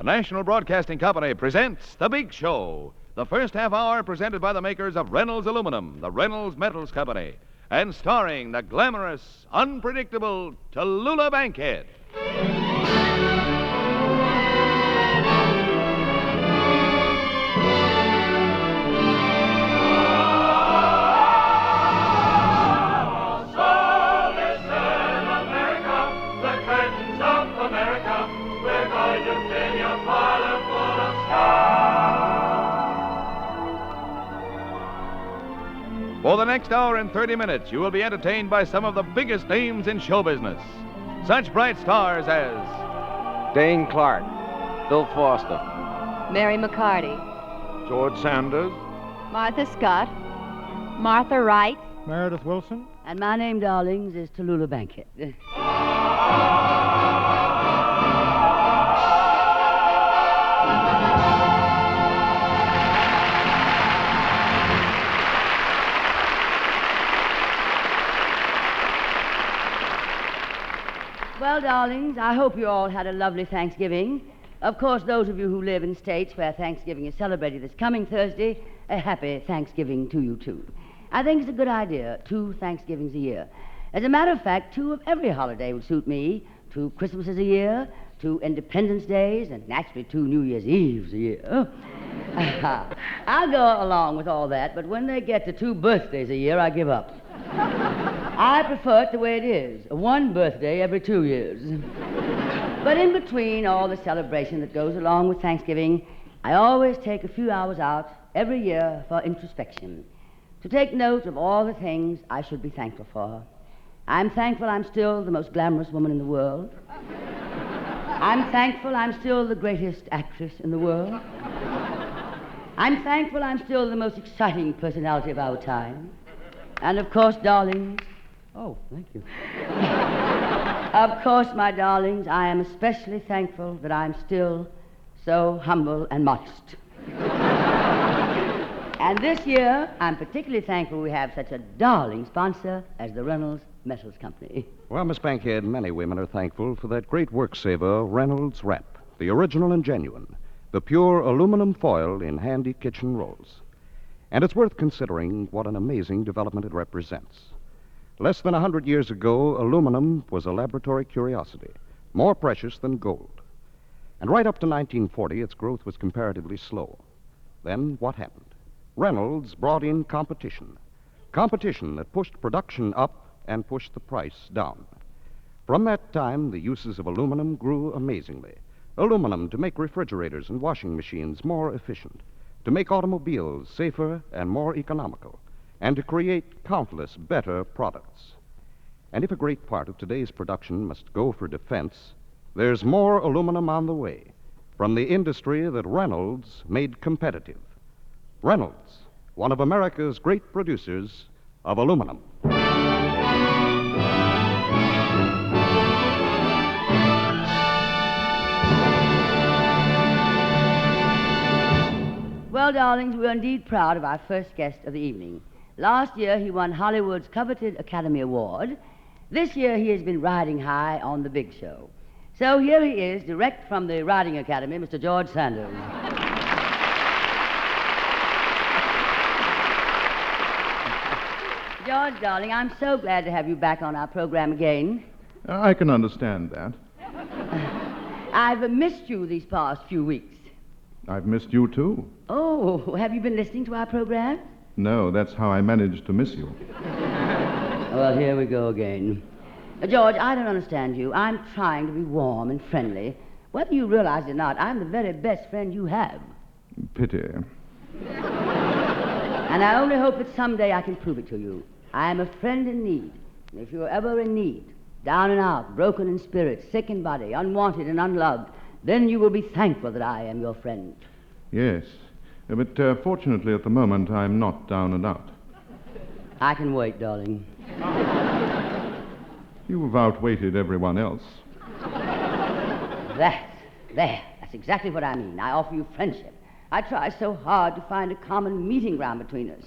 National Broadcasting Company presents The Big Show. The first half hour presented by the makers of Reynolds Aluminum, the Reynolds Metals Company, and starring the glamorous, unpredictable Tallulah Bankhead. For the next hour and 30 minutes, you will be entertained by some of the biggest names in show business. Such bright stars as Dane Clark, Bill Foster, Mary McCarty, George Sanders, Martha Scott, Martha Wright, Meredith Wilson. And my name, darlings, is Tallulah Bankhead. Well, darlings, I hope you all had a lovely Thanksgiving. Of course, those of you who live in states where Thanksgiving is celebrated this coming Thursday, a happy Thanksgiving to you, too. I think it's a good idea, 2 Thanksgivings a year. As a matter of fact, 2 of every holiday would suit me. 2 Christmases a year, 2 Independence Days, and naturally 2 New Year's Eves a year. I'll go along with all that, but when they get to 2 birthdays a year, I give up. I prefer it the way it is, 1 birthday every 2 years. But in between all the celebration that goes along with Thanksgiving, I always take a few hours out every year for introspection, to take note of all the things I should be thankful for. I'm thankful I'm still the most glamorous woman in the world. I'm thankful I'm still the greatest actress in the world. I'm thankful I'm still the most exciting personality of our time. And of course, darlings, oh, thank you. Of course, my darlings, I am especially thankful that I'm still so humble and modest. And this year, I'm particularly thankful we have such a darling sponsor as the Reynolds Metals Company. Well, Miss Bankhead, many women are thankful for that great work-saver, Reynolds Wrap, the original and genuine, the pure aluminum foil in handy kitchen rolls. And it's worth considering what an amazing development it represents. Less than 100 years ago, aluminum was a laboratory curiosity, more precious than gold. And right up to 1940, its growth was comparatively slow. Then what happened? Reynolds brought in competition. Competition that pushed production up and pushed the price down. From that time, the uses of aluminum grew amazingly. Aluminum to make refrigerators and washing machines more efficient, to make automobiles safer and more economical, and to create countless better products. And if a great part of today's production must go for defense, there's more aluminum on the way from the industry that Reynolds made competitive. Reynolds, one of America's great producers of aluminum. Well, darlings, we're indeed proud of our first guest of the evening. Last year, he won Hollywood's coveted Academy Award. This year, he has been riding high on The Big Show. So here he is, direct from the Riding Academy, Mr. George Sanders. George, darling, I'm so glad to have you back on our program again. I can understand that. I've missed you these past few weeks. I've missed you, too. Oh, have you been listening to our program? No, that's how I managed to miss you. Well, here we go again. George, I don't understand you. I'm trying to be warm and friendly. Whether you realize it or not, I'm the very best friend you have. Pity. And I only hope that someday I can prove it to you. I am a friend in need. And if you're ever in need, down and out, broken in spirit, sick in body, unwanted and unloved, then you will be thankful that I am your friend. Yes. But fortunately, at the moment, I'm not down and out. I can wait, darling. You've outweighted everyone else. That's exactly what I mean. I offer you friendship. I try so hard to find a common meeting ground between us.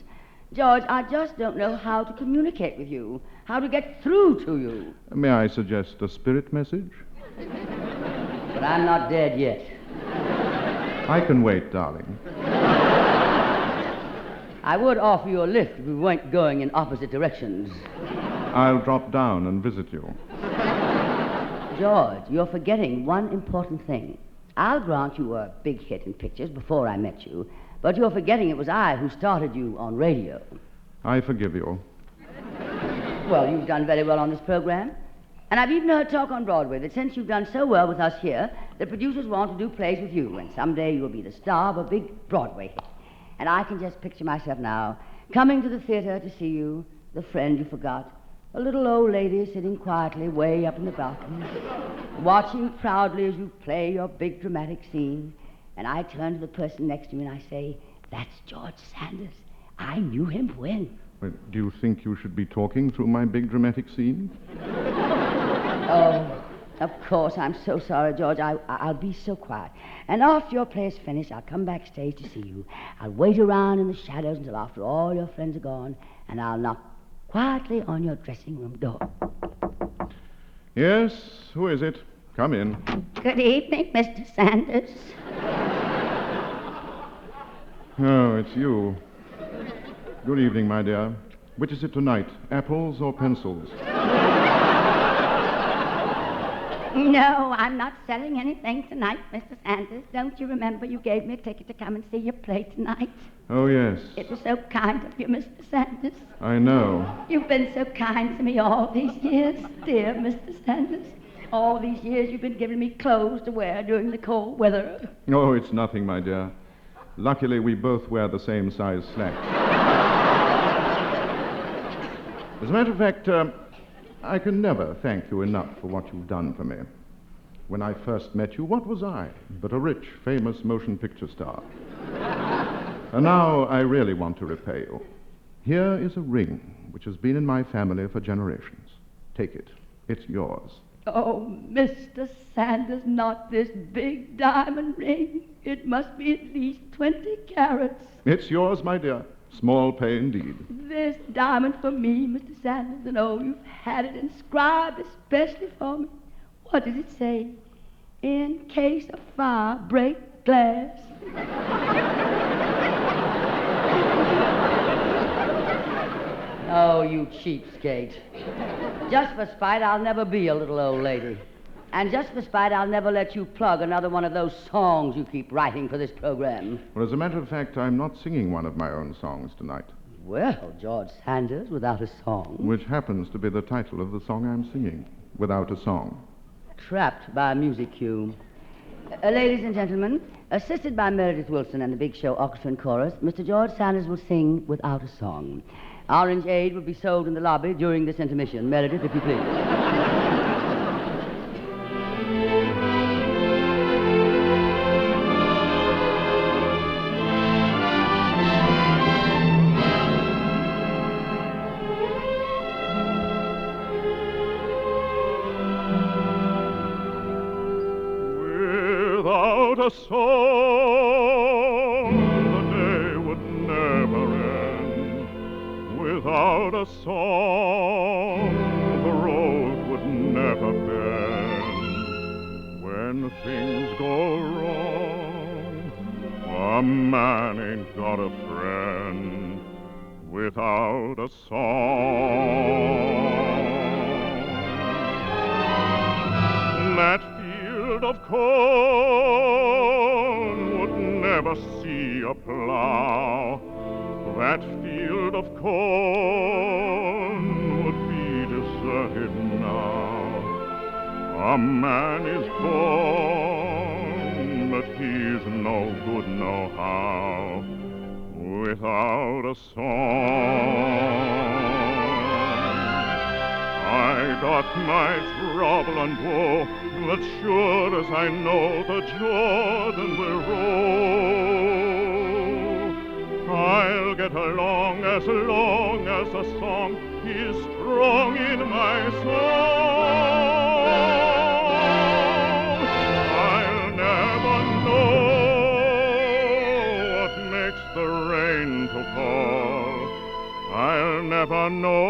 George, I just don't know how to communicate with you, how to get through to you. May I suggest a spirit message? But I'm not dead yet. I can wait, darling. I would offer you a lift if we weren't going in opposite directions. I'll drop down and visit you. George, you're forgetting one important thing. I'll grant you a big hit in pictures before I met you, but you're forgetting it was I who started you on radio. I forgive you. Well, you've done very well on this program. And I've even heard talk on Broadway that since you've done so well with us here, the producers want to do plays with you, and someday you'll be the star of a big Broadway hit. And I can just picture myself now, coming to the theater to see you, the friend you forgot, a little old lady sitting quietly way up in the balcony, watching proudly as you play your big dramatic scene. And I turn to the person next to me and I say, "That's George Sanders. I knew him when." Well, do you think you should be talking through my big dramatic scene? Oh, of course. I'm so sorry, George. I'll be so quiet. And after your play is finished, I'll come backstage to see you. I'll wait around in the shadows until after all your friends are gone, and I'll knock quietly on your dressing room door. Yes, who is it? Come in. Good evening, Mr. Sanders. Oh, it's you. Good evening, my dear. Which is it tonight, apples or pencils? No, I'm not selling anything tonight, Mr. Sanders. Don't you remember you gave me a ticket to come and see your play tonight? Oh, yes. It was so kind of you, Mr. Sanders. I know. You've been so kind to me all these years, dear Mr. Sanders. All these years you've been giving me clothes to wear during the cold weather. Oh, it's nothing, my dear. Luckily, we both wear the same size slacks. As a matter of fact, I can never thank you enough for what you've done for me. When I first met you, what was I but a rich, famous motion picture star? And now I really want to repay you. Here is a ring which has been in my family for generations. Take it. It's yours. Oh, Mr. Sanders, not this big diamond ring. It must be at least 20 carats. It's yours, my dear. Small pay indeed. This diamond for me, Mr. Sanders, and oh, you've had it inscribed especially for me. What does it say? In case of fire, break glass. Oh, you cheapskate. Just for spite, I'll never be a little old lady. And just for spite, I'll never let you plug another one of those songs you keep writing for this program. Well, as a matter of fact, I'm not singing one of my own songs tonight. Well, George Sanders without a song. Which happens to be the title of the song I'm singing, Without a Song. Trapped by a music cue. Ladies and gentlemen, assisted by Meredith Wilson and the Big Show Orchestra and Chorus, Mr. George Sanders will sing Without a Song. Orange Aid will be sold in the lobby during this intermission. Meredith, if you please. Without a song, the day would never end. Without a song, the road would never bend. When things go wrong, a man ain't got a friend. Without a song, that field of corn would never see a plow. That field of corn would be deserted now. A man is born, but he's no good no how. Without a song, I got my trouble and woe, but sure as I know the Jordan will roll, I'll get along as the song is strong in my soul. I'll never know what makes the rain to fall. I'll never know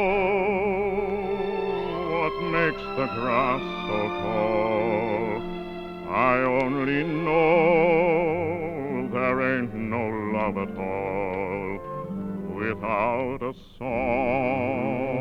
what makes the grass so tall. I only know ain't no love at all without a song.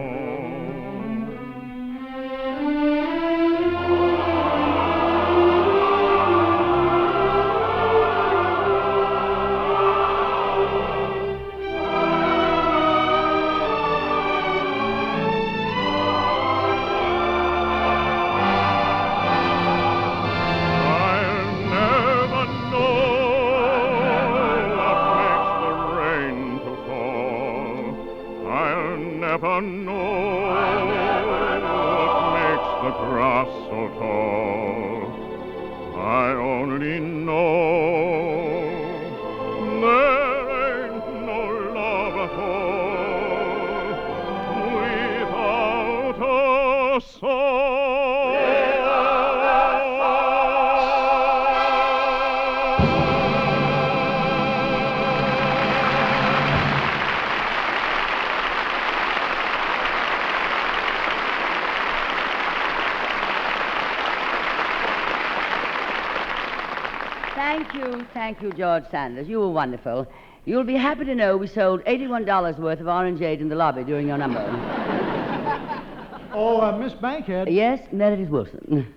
Never know what makes the grass so tall. I only know there ain't no love at all without a song. Thank you, George Sanders. You were wonderful. You'll be happy to know we sold $81 worth of orangeade in the lobby during your number. Oh, Miss Bankhead. Yes, Meredith Wilson.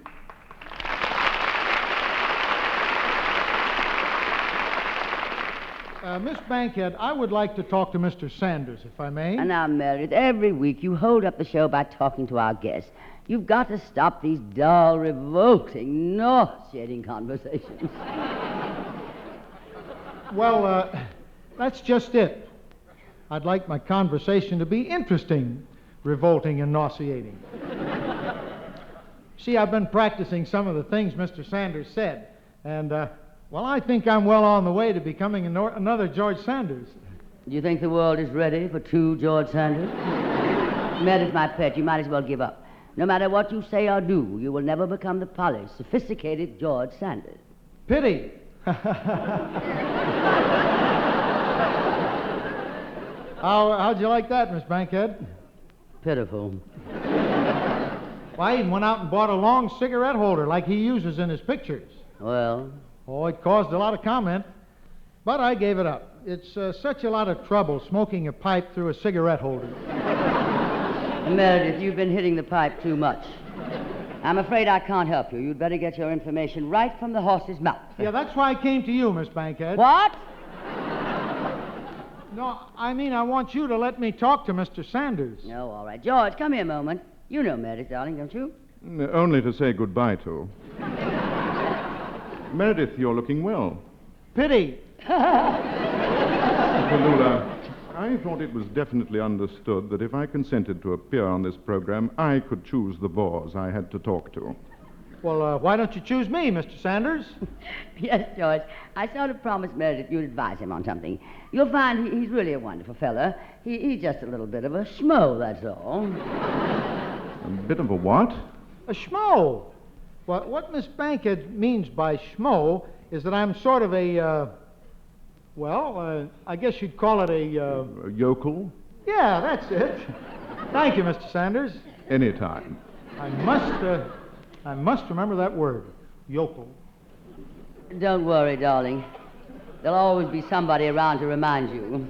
Miss Bankhead, I would like to talk to Mr. Sanders, if I may. And now, Meredith, every week you hold up the show by talking to our guests. You've got to stop these dull, revolting, nauseating conversations. Well, that's just it. I'd like my conversation to be interesting, revolting, and nauseating. See, I've been practicing some of the things Mr. Sanders said, and, well, I think I'm well on the way to becoming another George Sanders. Do you think the world is ready for two George Sanders? Meredith, my pet, you might as well give up. No matter what you say or do, you will never become the polished, sophisticated George Sanders. Pity. How'd you like that, Miss Bankhead? Pitiful. Well, I even went out and bought a long cigarette holder like he uses in his pictures. Well? Oh, it caused a lot of comment, but I gave it up. It's such a lot of trouble smoking a pipe through a cigarette holder. Meredith, you've been hitting the pipe too much. I'm afraid I can't help you. You'd better get your information right from the horse's mouth. Yeah, that's why I came to you, Miss Bankhead. What? No, I mean I want you to let me talk to Mr. Sanders. No, all right. George, come here a moment. You know Meredith, darling, don't you? Only to say goodbye to. Meredith, you're looking well. Pity. Tallulah, I thought it was definitely understood that if I consented to appear on this program, I could choose the bores I had to talk to. Well, why don't you choose me, Mr. Sanders? Yes, George. I sort of promised Meredith you'd advise him on something. You'll find he's really a wonderful fella. He's just a little bit of a schmo, that's all. A bit of a what? A schmo. Well, what Miss Bankhead means by schmo is that I'm sort of a, I guess you'd call it a yokel? Yeah, that's it. Thank you, Mr. Sanders. Anytime. I must remember that word, yokel. Don't worry, darling. There'll always be somebody around to remind you.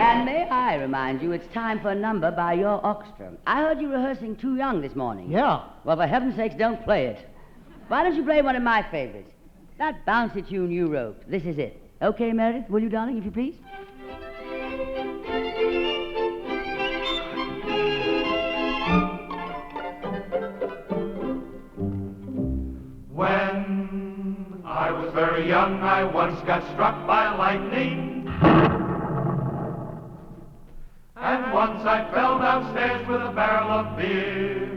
And may I remind you, it's time for a number by your orchestra. I heard you rehearsing Too Young this morning. Yeah. Well, for heaven's sakes, don't play it. Why don't you play one of my favorites? That bouncy tune you wrote. This is it. Okay, Meredith, will you, darling, if you please? When I was very young, I once got struck by lightning. And once I fell downstairs with a barrel of beer.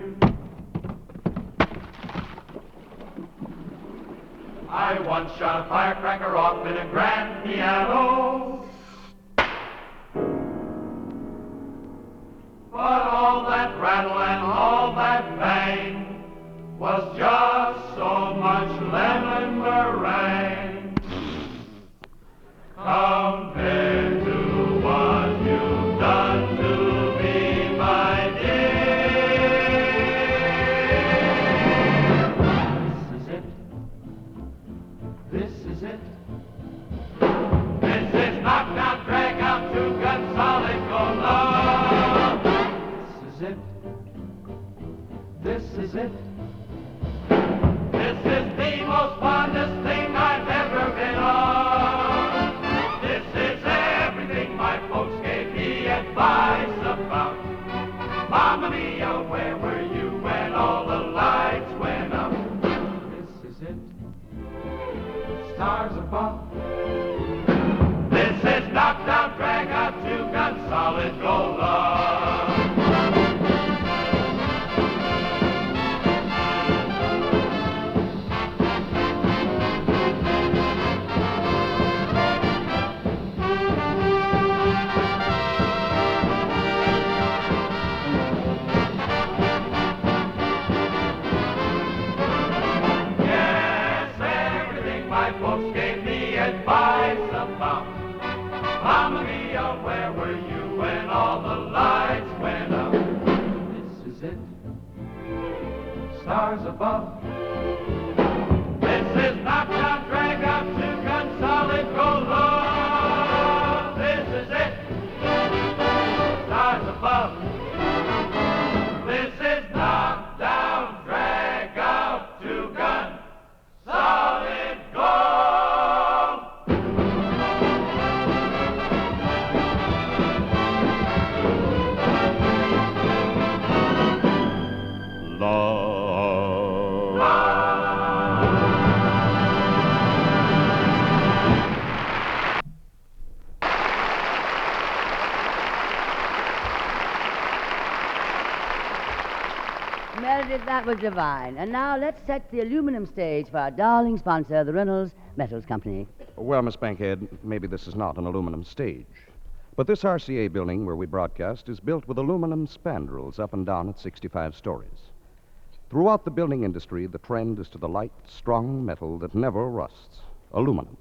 I once shot a firecracker off in a grand piano. But all that rattle and all that bang was just so much lemon meringue compared to what you've done to me, my dear. This is it. This is it. it. Stars above. This is knocked out, drag out, two-gun, solid gold love. Yes, everything my folks gave me advice about. Mamma mia, where were you when all the lights went out? This is it, stars above. This is knocked out, drag out, two-gun, solid gold love. This is it, stars above. This is knocked down, drag out, two-gun, solid gold. Meredith, that was divine. And now let's set the aluminum stage for our darling sponsor, the Reynolds Metals Company. Well, Miss Bankhead, maybe this is not an aluminum stage. But this RCA building where we broadcast is built with aluminum spandrels up and down at 65 stories. Throughout the building industry, the trend is to the light, strong metal that never rusts, aluminum.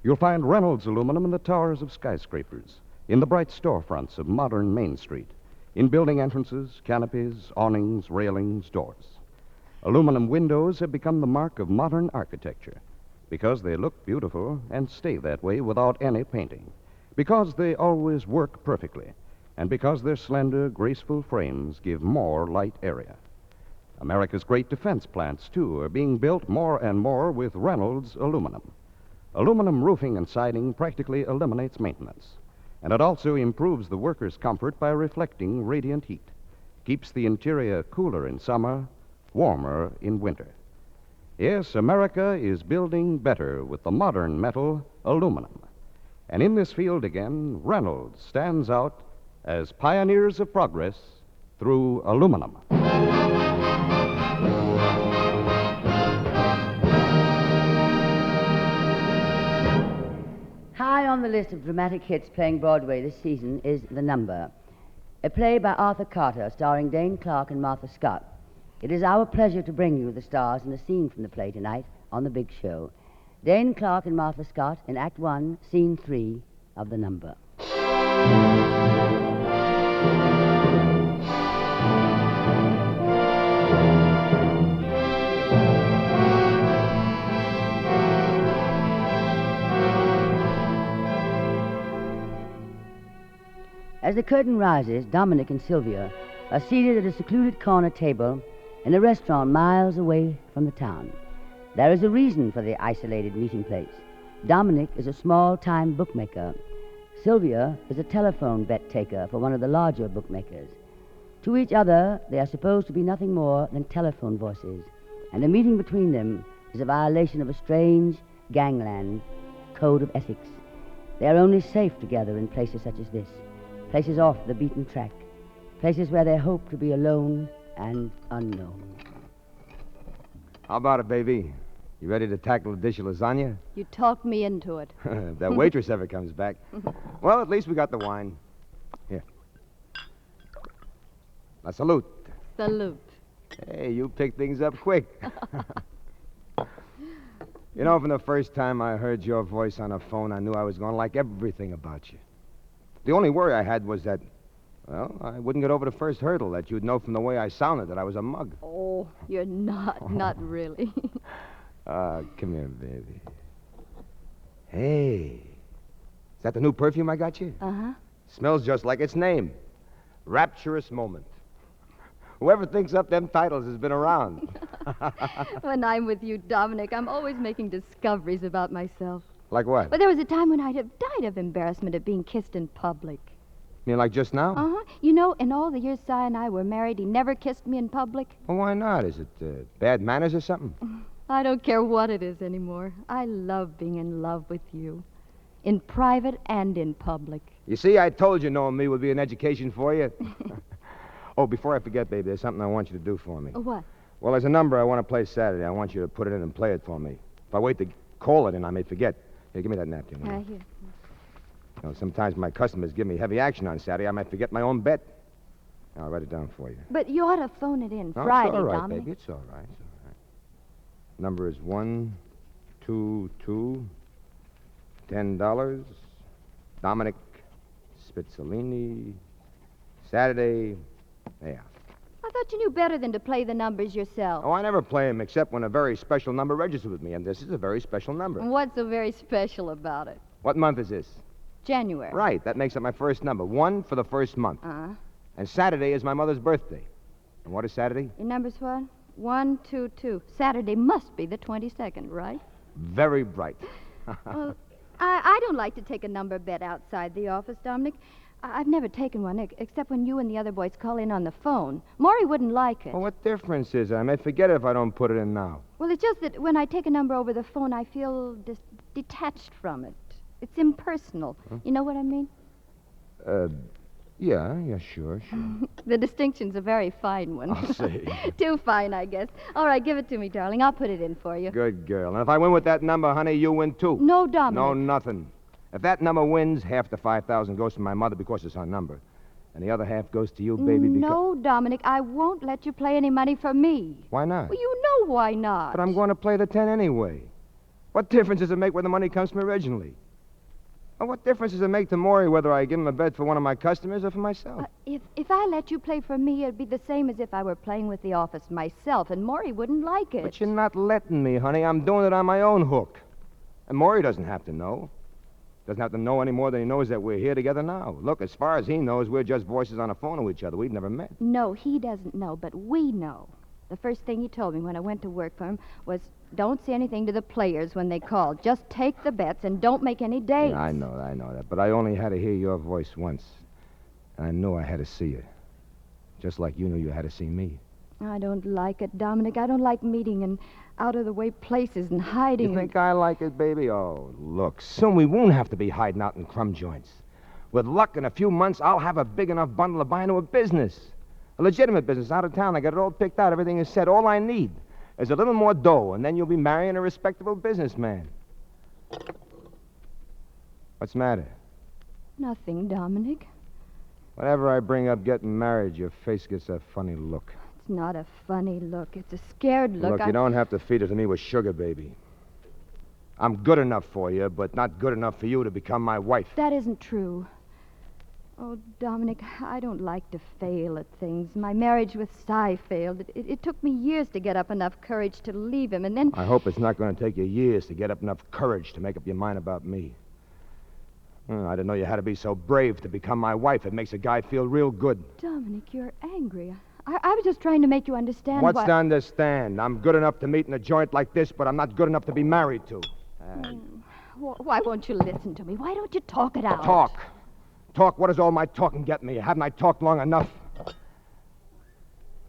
You'll find Reynolds aluminum in the towers of skyscrapers, in the bright storefronts of modern Main Street, in building entrances, canopies, awnings, railings, doors. Aluminum windows have become the mark of modern architecture because they look beautiful and stay that way without any painting, because they always work perfectly, and because their slender, graceful frames give more light area. America's great defense plants, too, are being built more and more with Reynolds aluminum. Aluminum roofing and siding practically eliminates maintenance, and it also improves the workers' comfort by reflecting radiant heat, keeps the interior cooler in summer, warmer in winter. Yes, America is building better with the modern metal, aluminum. And in this field again, Reynolds stands out as pioneers of progress through aluminum. High on the list of dramatic hits playing Broadway this season is The Number, a play by Arthur Carter starring Dane Clark and Martha Scott. It is our pleasure to bring you the stars and a scene from the play tonight on The Big Show. Dane Clark and Martha Scott in Act 1, Scene 3 of The Number. As the curtain rises, Dominic and Sylvia are seated at a secluded corner table in a restaurant miles away from the town. There is a reason for the isolated meeting place. Dominic is a small-time bookmaker. Sylvia is a telephone bet taker for one of the larger bookmakers. To each other, they are supposed to be nothing more than telephone voices, and a meeting between them is a violation of a strange, gangland code of ethics. They are only safe together in places such as this, places off the beaten track, places where they hope to be alone and unknown. How about it, baby? You ready to tackle a dish of lasagna? You talked me into it. If that waitress ever comes back. Well, at least we got the wine. Here. La salute. Salute. Hey, you pick things up quick. You know, from the first time I heard your voice on the phone, I knew I was going to like everything about you. The only worry I had was that, well, I wouldn't get over the first hurdle, that you'd know from the way I sounded that I was a mug. Oh, you're not really. Come here, baby. Hey, is that the new perfume I got you? Uh-huh. Smells just like its name. Rapturous Moment. Whoever thinks up them titles has been around. When I'm with you, Dominic, I'm always making discoveries about myself. Like what? But there was a time when I'd have died of embarrassment at being kissed in public. You mean like just now? Uh-huh. You know, in all the years Si and I were married, he never kissed me in public. Well, why not? Is it bad manners or something? I don't care what it is anymore. I love being in love with you. In private and in public. You see, I told you knowing me would be an education for you. Oh, before I forget, baby, there's something I want you to do for me. What? Well, there's a number I want to play Saturday. I want you to put it in and play it for me. If I wait to call it in, I may forget. Here, give me that napkin. will you? Here. You know, sometimes my customers give me heavy action on Saturday. I might forget my own bet. I'll write it down for you. But you ought to phone it in No, Friday, it's all right, Dominic. baby. It's all right. It's all right. Number is 122 $10. Dominic Spitzolini. Saturday. Yeah. I thought you knew better than to play the numbers yourself. Oh, I never play them except when a very special number registers with me, and this is a very special number. What's so very special about it? What month is this? January. Right, that makes it my first number. 1 for the first month. Uh-huh. And Saturday is my mother's birthday. And what is Saturday? Your number's what? 1, 2, 2. Saturday must be the 22nd, right? Very bright. Well, I don't like to take a number bet outside the office, Dominic. I've never taken one, except when you and the other boys call in on the phone. Maury wouldn't like it. Well, what difference is it? I may forget it if I don't put it in now. Well, it's just that when I take a number over the phone, I feel detached from it. It's impersonal. Huh? You know what I mean? Yeah, sure. The distinction's a very fine one. I'll see. Too fine, I guess. All right, give it to me, darling. I'll put it in for you. Good girl. And if I win with that number, honey, you win too. No, Dominic. No, nothing. If that number wins, half the 5,000 goes to my mother because it's her number. And the other half goes to you, baby, because... No, Dominic, I won't let you play any money for me. Why not? Well, you know why not. But I'm going to play the 10 anyway. What difference does it make where the money comes from originally? Well, what difference does it make to Maury whether I give him a bet for one of my customers or for myself? If I let you play for me, it'd be the same as if I were playing with the office myself, and Maury wouldn't like it. But you're not letting me, honey. I'm doing it on my own hook. And Maury doesn't have to know. Doesn't have to know any more than he knows that we're here together now. Look, as far as he knows, we're just voices on a phone to each other. We've never met. No, he doesn't know, but we know. The first thing he told me when I went to work for him was, don't say anything to the players when they call. Just take the bets and don't make any dates. Yeah, I know that. But I only had to hear your voice once. And I knew I had to see you. Just like you knew you had to see me. I don't like it, Dominic. I don't like meeting in out-of-the-way places and hiding. You think I like it, baby? Oh, look, soon we won't have to be hiding out in crumb joints. With luck, in a few months, I'll have a big enough bundle to buy into a business. A legitimate business out of town. I got it all picked out. Everything is set. All I need is a little more dough, and then you'll be marrying a respectable businessman. What's the matter? Nothing, Dominic. Whenever I bring up getting married, your face gets a funny look. It's not a funny look. It's a scared look. Look, you don't have to feed it to me with sugar, baby. I'm good enough for you, but not good enough for you to become my wife. That isn't true. Oh, Dominic, I don't like to fail at things. My marriage with Cy failed. It took me years to get up enough courage to leave him, and then... I hope it's not going to take you years to get up enough courage to make up your mind about me. I didn't know you had to be so brave to become my wife. It makes a guy feel real good. Dominic, you're angry. I was just trying to make you understand What's to understand? I'm good enough to meet in a joint like this, but I'm not good enough to be married to. Why won't you listen to me? Why don't you talk it out? Talk? What does all my talking get me? Haven't I talked long enough?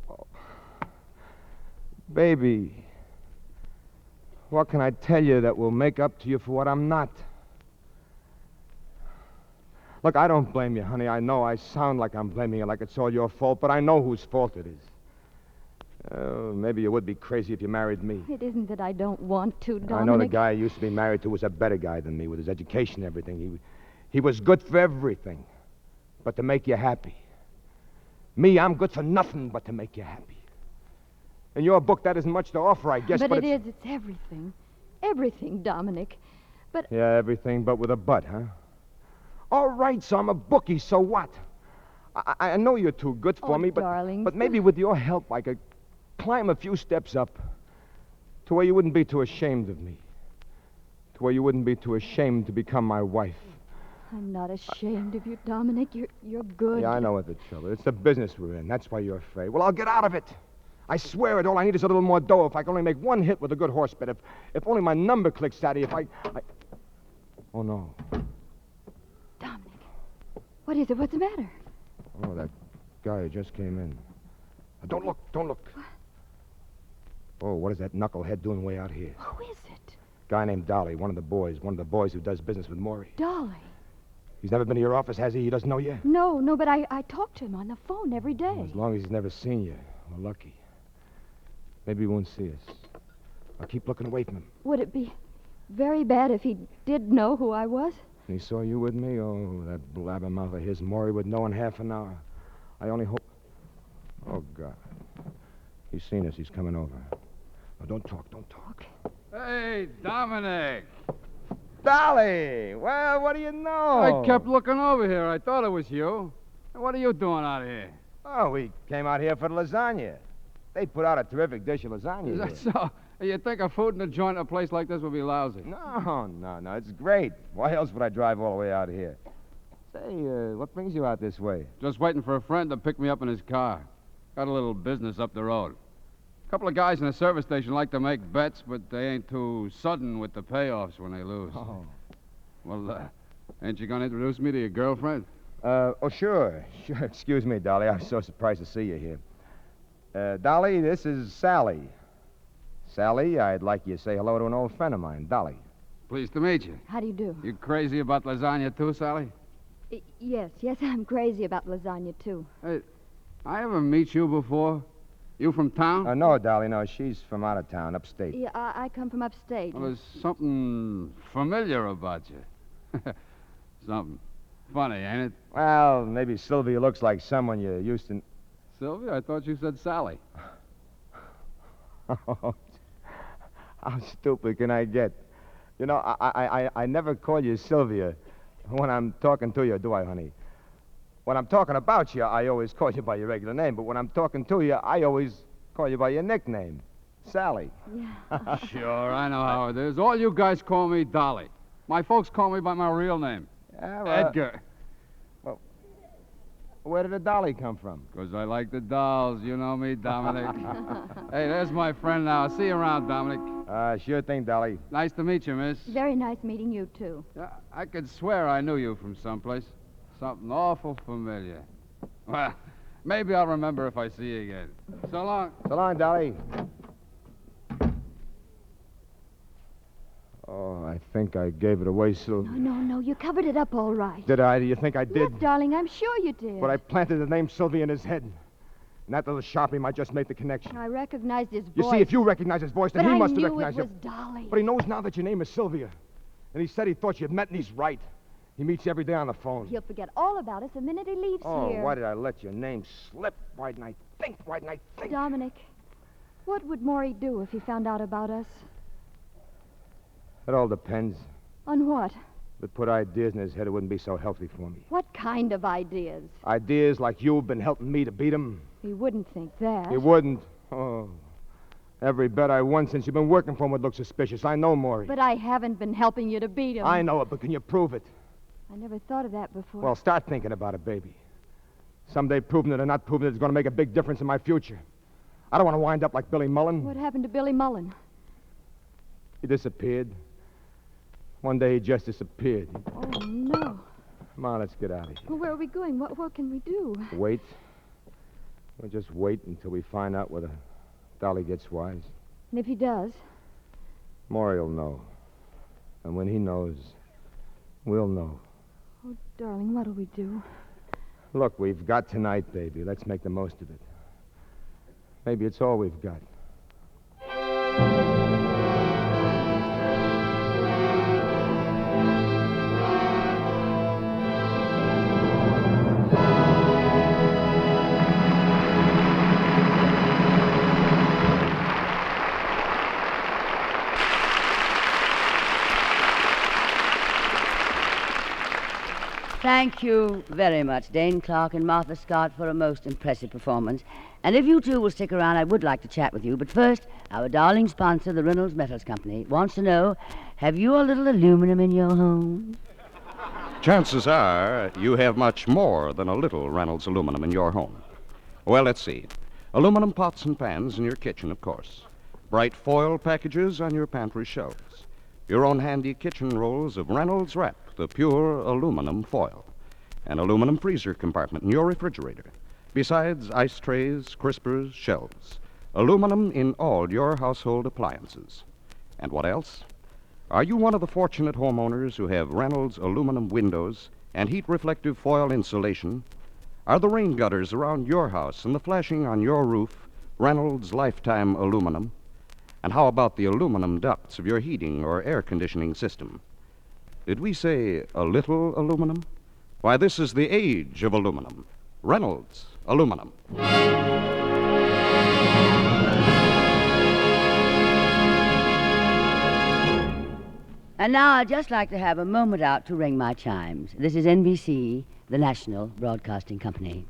Oh. Baby, what can I tell you that will make up to you for what I'm not? Look, I don't blame you, honey. I know I sound like I'm blaming you, like it's all your fault, but I know whose fault it is. Maybe you would be crazy if you married me. It isn't that I don't want to, Dominic. I know the guy I used to be married to was a better guy than me with his education and everything. He was good for everything, but to make you happy. Me, I'm good for nothing but to make you happy. In your book, that isn't much to offer, I guess, but it's everything. Everything, Dominic. But... Yeah, everything but with a but, huh? All right, so I'm a bookie, so what? I know you're too good for me, but maybe with your help I could climb a few steps up to where you wouldn't be too ashamed of me. To where you wouldn't be too ashamed to become my wife. I'm not ashamed of you, Dominic. You're good. Yeah, I know what the trouble is. It's the business we're in. That's why you're afraid. Well, I'll get out of it. I swear it. All I need is a little more dough. If I can only make one hit with a good horse bet. If only my number clicks, Daddy. If I... Oh, no. Dominic. What is it? What's the matter? Oh, that guy just came in. Don't look. What? Oh, what is that knucklehead doing way out here? Who is it? Guy named Dolly, one of the boys who does business with Maury. Dolly. He's never been to your office, has he? He doesn't know you? No, but I talk to him on the phone every day. As long as he's never seen you, we're lucky. Maybe he won't see us. I'll keep looking away from him. Would it be very bad if he did know who I was? And he saw you with me? Oh, that blabbermouth of his, Maury would know in half an hour. I only hope... Oh, God. He's seen us. He's coming over. Oh, don't talk. Hey, Dominic. Dolly! Well, what do you know? I kept looking over here. I thought it was you. What are you doing out here? Oh, we came out here for the lasagna. They put out a terrific dish of lasagna Is that here. so? You think a food in a joint at a place like this would be lousy? No. It's great. Why else would I drive all the way out here? Say, what brings you out this way? Just waiting for a friend to pick me up in his car. Got a little business up the road. A couple of guys in the service station like to make bets, but they ain't too sudden with the payoffs when they lose. Oh. Well, ain't you going to introduce me to your girlfriend? Sure. Excuse me, Dolly. I'm so surprised to see you here. Dolly, this is Sally. Sally, I'd like you to say hello to an old friend of mine, Dolly. Pleased to meet you. How do you do? You crazy about lasagna too, Sally? Yes, I'm crazy about lasagna, too. Hey, I ever meet you before? You from town? No, Dolly, no. She's from out of town, upstate. Yeah, I come from upstate. Well, there's something familiar about you. Something funny, ain't it? Well, maybe Sylvia looks like someone you used to... Sylvia? I thought you said Sally. How stupid can I get? You know, I never call you Sylvia when I'm talking to you, do I, honey? When I'm talking about you, I always call you by your regular name, but when I'm talking to you, I always call you by your nickname, Sally. Yeah. Sure, I know how it is. All you guys call me Dolly. My folks call me by my real name, Edgar. Well, where did the Dolly come from? Because I like the dolls. You know me, Dominic. Hey, there's my friend now. See you around, Dominic. Sure thing, Dolly. Nice to meet you, miss. Very nice meeting you, too. I could swear I knew you from someplace. Something awful familiar. Well, maybe I'll remember if I see you again. So long. So long, Dolly. Oh, I think I gave it away, Sylvia. No, you covered it up all right. Did I? Do you think I did? Look, darling, I'm sure you did. But I planted the name Sylvia in his head. And that little sharpie might just make the connection. I recognized his voice. You see, if you recognize his voice, then but he must have I recognized knew it was Dolly. But he knows now that your name is Sylvia. And he said he thought you'd met, and he's right. He meets you every day on the phone. He'll forget all about us the minute he leaves here. Oh, why did I let your name slip? Why didn't I think? Dominic, what would Maury do if he found out about us? It all depends. On what? If it put ideas in his head, it wouldn't be so healthy for me. What kind of ideas? Ideas like you've been helping me to beat him. He wouldn't think that. He wouldn't. Oh. Every bet I won since you've been working for him would look suspicious. I know, Maury. But I haven't been helping you to beat him. I know it, but can you prove it? I never thought of that before. Well, start thinking about it, baby. Someday proving it or not proving it is going to make a big difference in my future. I don't want to wind up like Billy Mullen. What happened to Billy Mullen? He disappeared. One day he just disappeared. Oh, no. Come on, let's get out of here. Well, where are we going? What can we do? Wait. We'll just wait until we find out whether Dolly gets wise. And if he does? Maury will know. And when he knows, we'll know. Oh, darling, what'll we do? Look, we've got tonight, baby. Let's make the most of it. Maybe it's all we've got. Thank you very much, Dane Clark and Martha Scott, for a most impressive performance. And if you two will stick around, I would like to chat with you. But first, our darling sponsor, the Reynolds Metals Company, wants to know, have you a little aluminum in your home? Chances are you have much more than a little Reynolds aluminum in your home. Well, let's see. Aluminum pots and pans in your kitchen, of course. Bright foil packages on your pantry shelves. Your own handy kitchen rolls of Reynolds Wrap, the pure aluminum foil. An aluminum freezer compartment in your refrigerator. Besides ice trays, crispers, shelves. Aluminum in all your household appliances. And what else? Are you one of the fortunate homeowners who have Reynolds aluminum windows and heat-reflective foil insulation? Are the rain gutters around your house and the flashing on your roof Reynolds Lifetime aluminum? And how about the aluminum ducts of your heating or air conditioning system? Did we say a little aluminum? Why, this is the age of aluminum. Reynolds aluminum. And now I'd just like to have a moment out to ring my chimes. This is NBC, the National Broadcasting Company.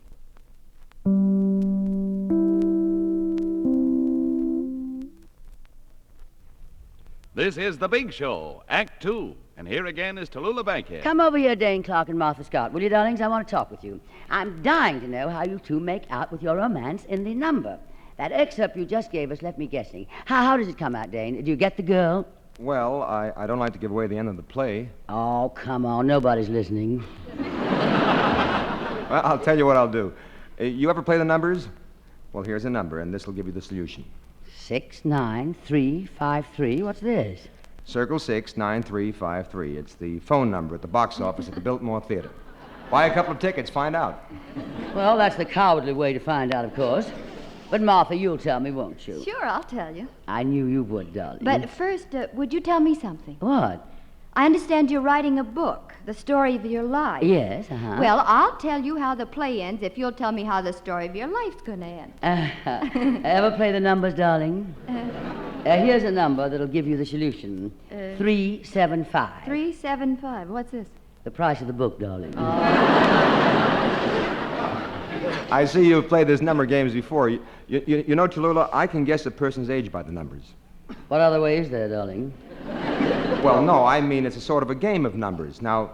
This is The Big Show, Act Two. And here again is Tallulah Bankhead. Come over here, Dane Clark and Martha Scott, will you, darlings? I want to talk with you. I'm dying to know how you two make out with your romance in the number. That excerpt you just gave us left me guessing. How does it come out, Dane? Do you get the girl? Well, I don't like to give away the end of the play. Oh, come on. Nobody's listening. Well, I'll tell you what I'll do. You ever play the numbers? Well, here's a number, and this will give you the solution. 69353. What's this? Circle 69353. It's the phone number at the box office at the Biltmore Theater. Buy a couple of tickets, find out. Well, that's the cowardly way to find out, of course. But, Martha, you'll tell me, won't you? Sure, I'll tell you. I knew you would, darling. But first, would you tell me something? What? I understand you're writing a book, the story of your life. Yes, uh-huh. Well, I'll tell you how the play ends if you'll tell me how the story of your life's going to end. Ever play the numbers, darling? Here's a number that'll give you the solution. 375. 375. What's this? The price of the book, darling. I see you've played this number games before. You know, Tallulah, I can guess a person's age by the numbers. What other way is there, darling? Well, no, I mean it's a sort of a game of numbers. Now,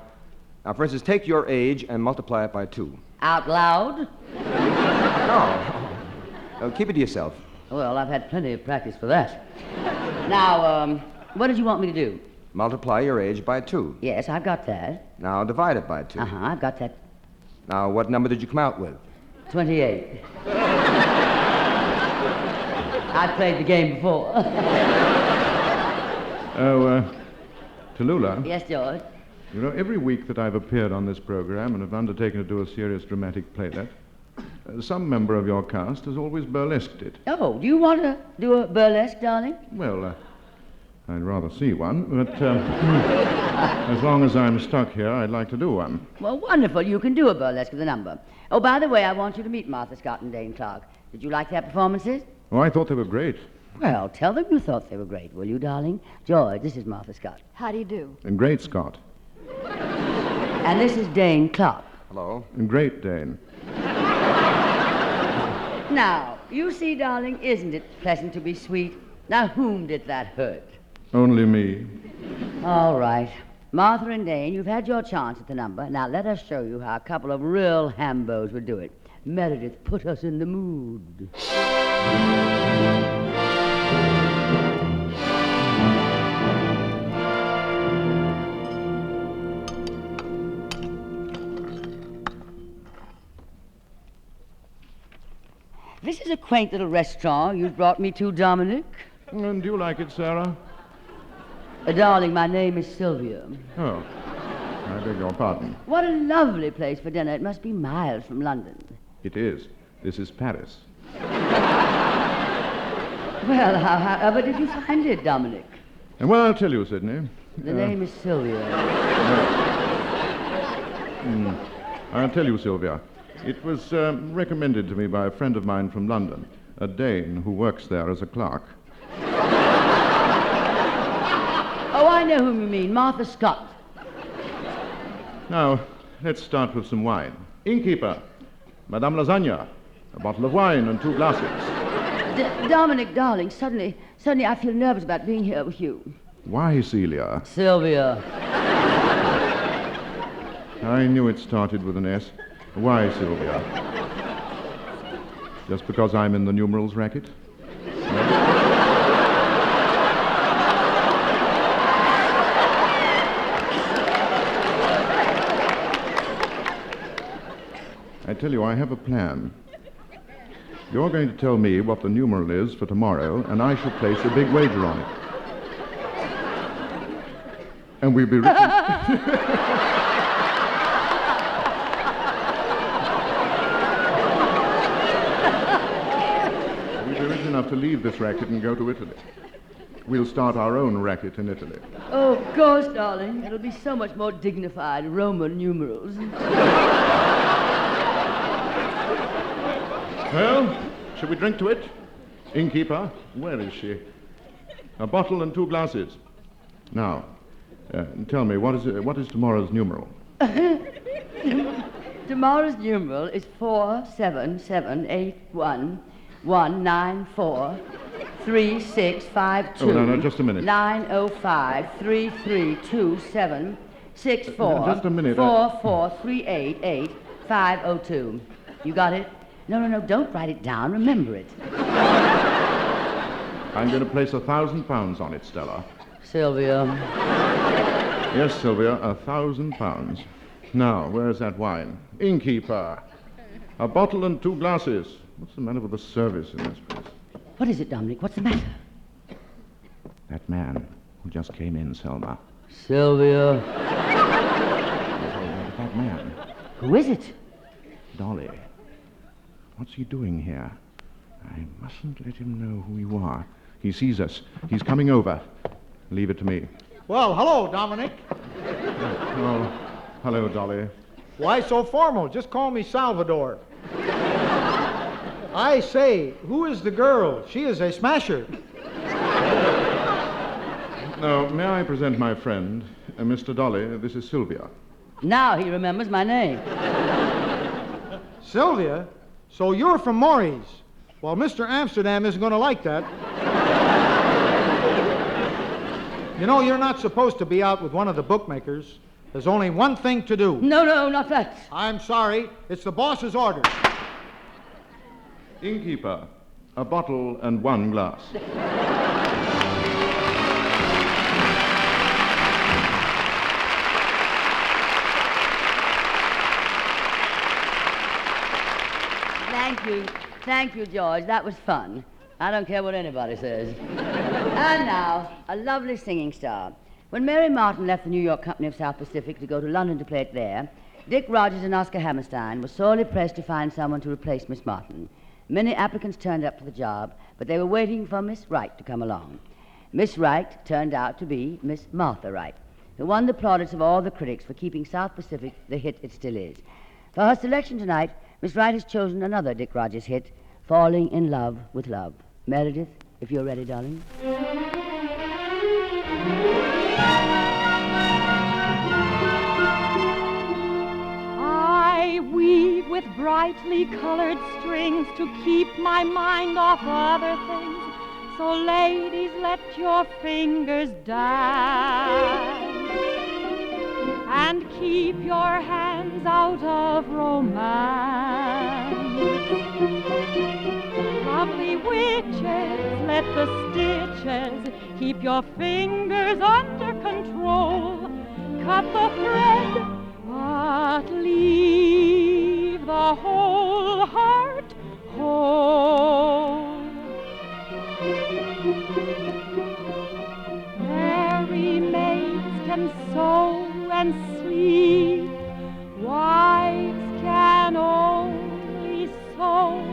for instance, take your age and multiply it by 2. Out loud? No. Keep it to yourself. Well, I've had plenty of practice for that. Now, what did you want me to do? Multiply your age by 2. Yes, I've got that. Now divide it by 2. Uh-huh, I've got that. Now, what number did you come out with? 28. I've played the game before. Tallulah. Yes, George? You know, every week that I've appeared on this program and have undertaken to do a serious dramatic playlet, some member of your cast has always burlesqued it. Oh, do you want to do a burlesque, darling? Well, I'd rather see one, but as long as I'm stuck here, I'd like to do one. Well, wonderful. You can do a burlesque with a number. Oh, by the way, I want you to meet Martha Scott and Dane Clark. Did you like their performances? Oh, I thought they were great. Well, tell them you thought they were great, will you, darling? George, this is Martha Scott. How do you do? And great, Scott. And this is Dane Clark. Hello. And great, Dane. Now, you see, darling, isn't it pleasant to be sweet? Now, whom did that hurt? Only me. All right. Martha and Dane, you've had your chance at the number. Now, let us show you how a couple of real hambos would do it. Meredith, put us in the mood. This is a quaint little restaurant you've brought me to, Dominic. And do you like it, Sarah? Darling, my name is Sylvia. Oh, I beg your pardon. What a lovely place for dinner. It must be miles from London. It is. This is Paris. Well, however did you find it, Dominic? And well, I'll tell you, Sidney. The name is Sylvia. I'll tell you, Sylvia. It was recommended to me by a friend of mine from London, a Dane who works there as a clerk. Oh, I know whom you mean, Martha Scott. Now, let's start with some wine. Innkeeper, Madame Lasagna, a bottle of wine and 2 glasses. Dominic, darling, suddenly I feel nervous about being here with you. Why, Celia? Sylvia. I knew it started with an S. Why, Sylvia? Just because I'm in the numerals racket? I tell you, I have a plan. You're going to tell me what the numeral is for tomorrow, and I shall place a big wager on it. And we'll be rich. We'll be rich enough to leave this racket and go to Italy. We'll start our own racket in Italy. Oh, of course, darling. It'll be so much more dignified. Roman numerals. Well, shall we drink to it? Innkeeper, where is she? A bottle and 2 glasses. Now, tell me, what is tomorrow's numeral? Tomorrow's numeral is 47781943652. Oh, no, just a minute. 905-3327-64. Just a minute. 44388-502. You got it? No, don't write it down. Remember it. I'm going to place £1,000 on it, Stella. Sylvia. Yes, Sylvia, £1,000. Now, where's that wine? Innkeeper, a bottle and 2 glasses. What's the matter with the service in this place? What is it, Dominic? What's the matter? That man who just came in, Selma. Sylvia. That man. Who is it? Dolly. What's he doing here? I mustn't let him know who you are. He sees us. He's coming over. Leave it to me. Well, hello, Dominic. Oh, hello, Dolly. Why so formal? Just call me Salvador. I say, who is the girl? She is a smasher. Now, may I present my friend, Mr. Dolly? This is Sylvia. Now he remembers my name. Sylvia? So you're from Maury's. Well, Mr. Amsterdam isn't going to like that. You know, you're not supposed to be out with one of the bookmakers. There's only one thing to do. No, not that. I'm sorry. It's the boss's order. Innkeeper, a bottle and 1 glass. Thank you, George. That was fun. I don't care what anybody says. And now, a lovely singing star. When Mary Martin left the New York Company of South Pacific to go to London to play it there, Dick Rogers and Oscar Hammerstein were sorely pressed to find someone to replace Miss Martin. Many applicants turned up for the job, but they were waiting for Miss Wright to come along. Miss Wright turned out to be Miss Martha Wright, who won the plaudits of all the critics for keeping South Pacific the hit it still is. For her selection tonight, Miss Wright has chosen another Dick Rogers hit, Falling in Love with Love. Meredith, if you're ready, darling. I weave with brightly colored strings to keep my mind off other things. So ladies, let your fingers dance and keep your hands out of romance. Lovely witches, let the stitches keep your fingers under control. Cut the thread, but leave the whole heart whole. Merry maids can sew and sleep, wives can only sew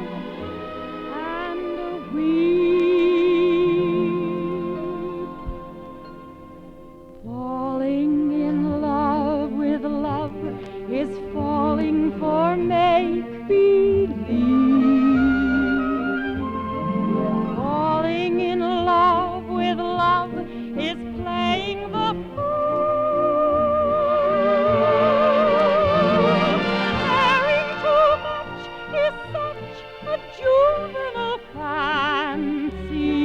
and weep. Falling in love with love is falling for make-believe. Falling in love with love is playing the fool. Caring too much is such a juvenile fancy.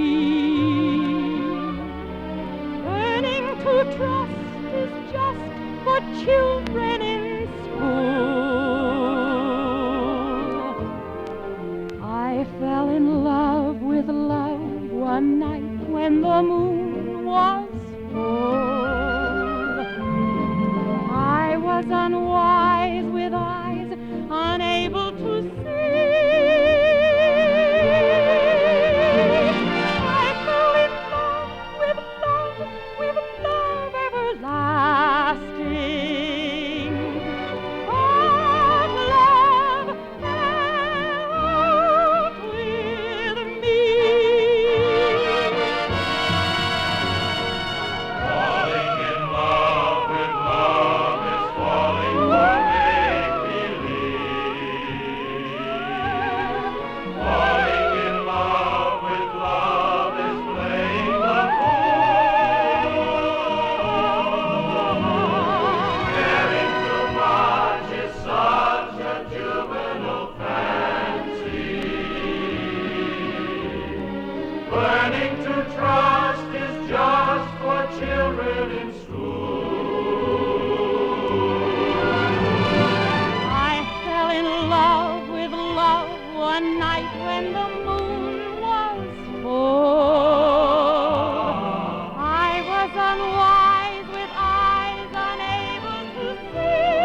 Learning to trust is just for children in school. I fell in love with love one night when the moon was full. I was unwise with eyes unable to see. read in I fell in love with love one night when the moon was full. I was unwise with eyes unable to see.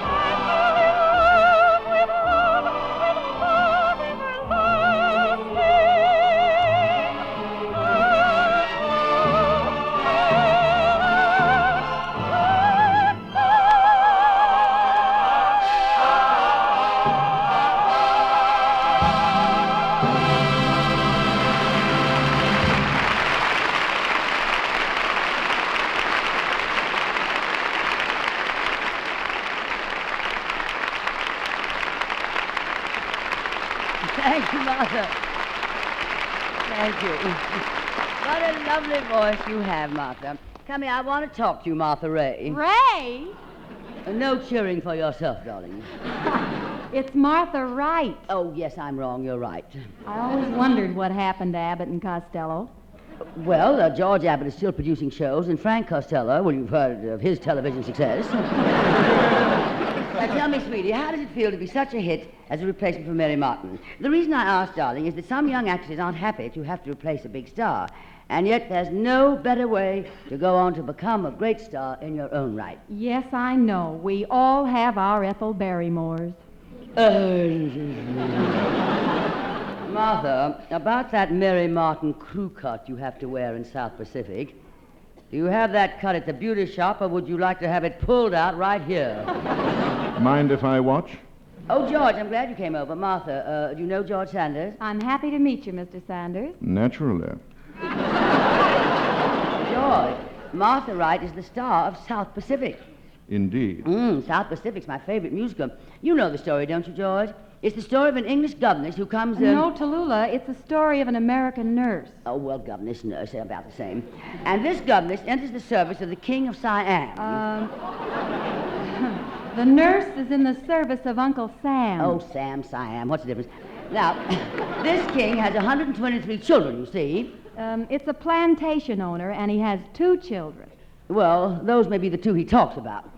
I fell in love with love Thank you, Martha. Thank you. What a lovely voice you have, Martha. Come here, I want to talk to you, Martha Ray. Ray? No cheering for yourself, darling. It's Martha Wright. Oh, yes, I'm wrong. You're right. I always wondered what happened to Abbott and Costello. Well, George Abbott is still producing shows, and Frank Costello, well, you've heard of his television success. Now, tell me, sweetie, how does it feel to be such a hit as a replacement for Mary Martin? The reason I ask, darling, is that some young actresses aren't happy to have to replace a big star. And yet there's no better way to go on to become a great star in your own right. Yes, I know. We all have our Ethel Barrymores. Martha, about that Mary Martin crew cut you have to wear in South Pacific, do you have that cut at the beauty shop, or would you like to have it pulled out right here? Mind if I watch? Oh, George, I'm glad you came over. Martha, do you know George Sanders? I'm happy to meet you, Mr. Sanders. Naturally. George, Martha Wright is the star of South Pacific. Indeed. South Pacific's my favorite musical. You know the story, don't you, George? It's the story of an English governess who comes in... No, Tallulah, it's the story of an American nurse. Oh, well, governess, nurse, they're about the same. And this governess enters the service of the King of Siam. The nurse is in the service of Uncle Sam. Oh, Sam, Siam, what's the difference? Now, this king has 123 children, you see. It's a plantation owner, and he has 2 children. Well, those may be the 2 he talks about.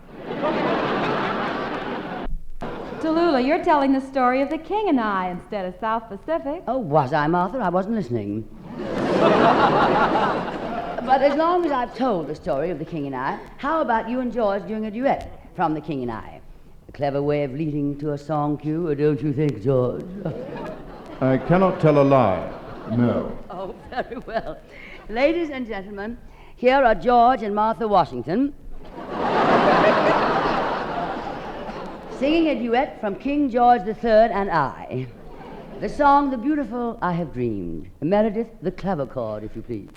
Tallulah, you're telling the story of the King and I instead of South Pacific. Oh, was I, Martha? I wasn't listening. But as long as I've told the story of the King and I, how about you and George doing a duet from the King and I? A clever way of leading to a song cue, don't you think, George? I cannot tell a lie. No. Oh, very well. Ladies and gentlemen, here are George and Martha Washington singing a duet from King George III and I. The song, The Beautiful I Have Dreamed. Meredith, the clavichord, if you please.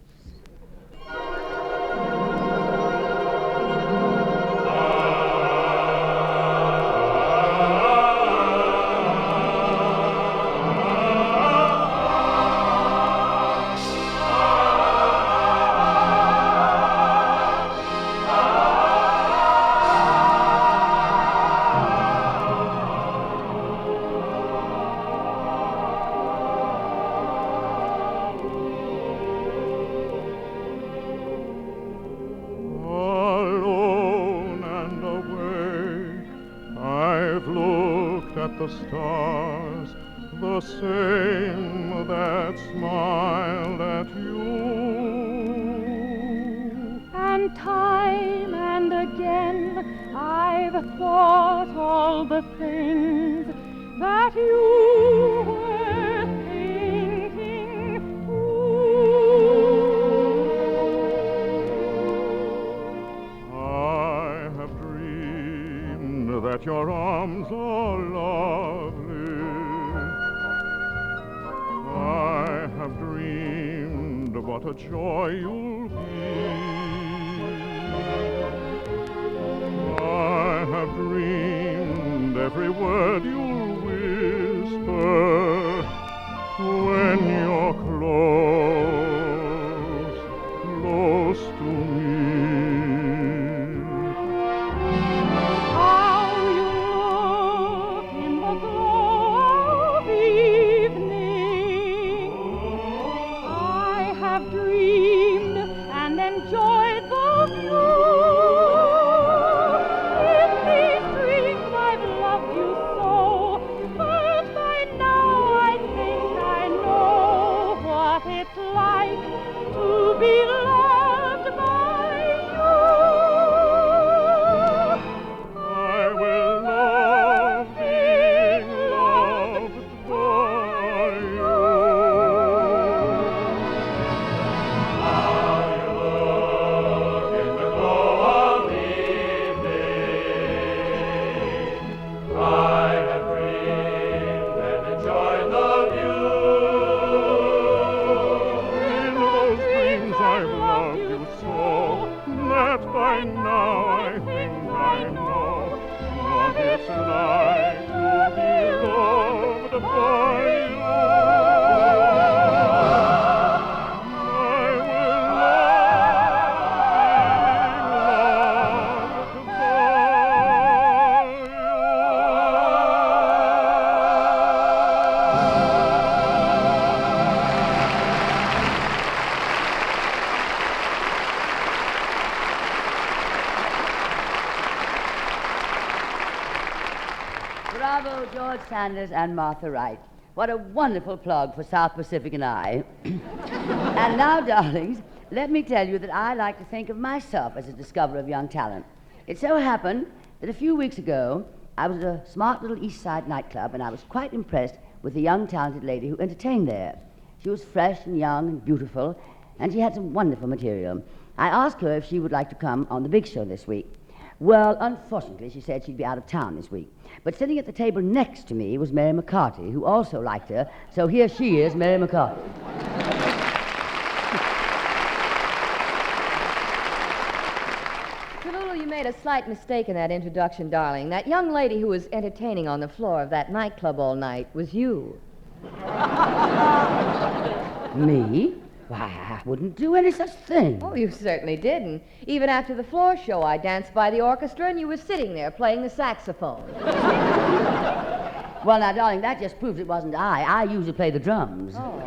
The stars, the same that smiled at you. And time and again I've thought all the things that you were thinking too. I have dreamed that your arms are lovely. I have dreamed what a joy you'll be. I have dreamed every word you'll whisper when you're close, close to me. dreamed and enjoyed the view. In these dreams I've loved you so, but by now I think I know what it's like to be loved by you. I will love being loved by you. How you look in the glow of evening. I have dreamed and enjoyed the view. In those dreams I've loved you so, that by now I think I know what it's like to be loved by you. I will love being loved by Bravo, George Sanders and Martha Wright. What a wonderful plug for South Pacific and I. And now, darlings, let me tell you that I like to think of myself as a discoverer of young talent. It so happened that a few weeks ago, I was at a smart little East Side nightclub, and I was quite impressed with the young, talented lady who entertained there. She was fresh and young and beautiful, and she had some wonderful material. I asked her if she would like to come on the big show this week. Well, unfortunately, she said she'd be out of town this week. But sitting at the table next to me was Mary McCarthy, who also liked her. So here she is, Mary McCarthy. Tallulah, you made a slight mistake in that introduction, darling. That young lady who was entertaining on the floor of that nightclub all night was you. Me? Why, I wouldn't do any such thing. Oh, you certainly didn't. Even after the floor show, I danced by the orchestra and you were sitting there playing the saxophone. Well, now, darling, that just proves it wasn't I. I usually play the drums. Oh.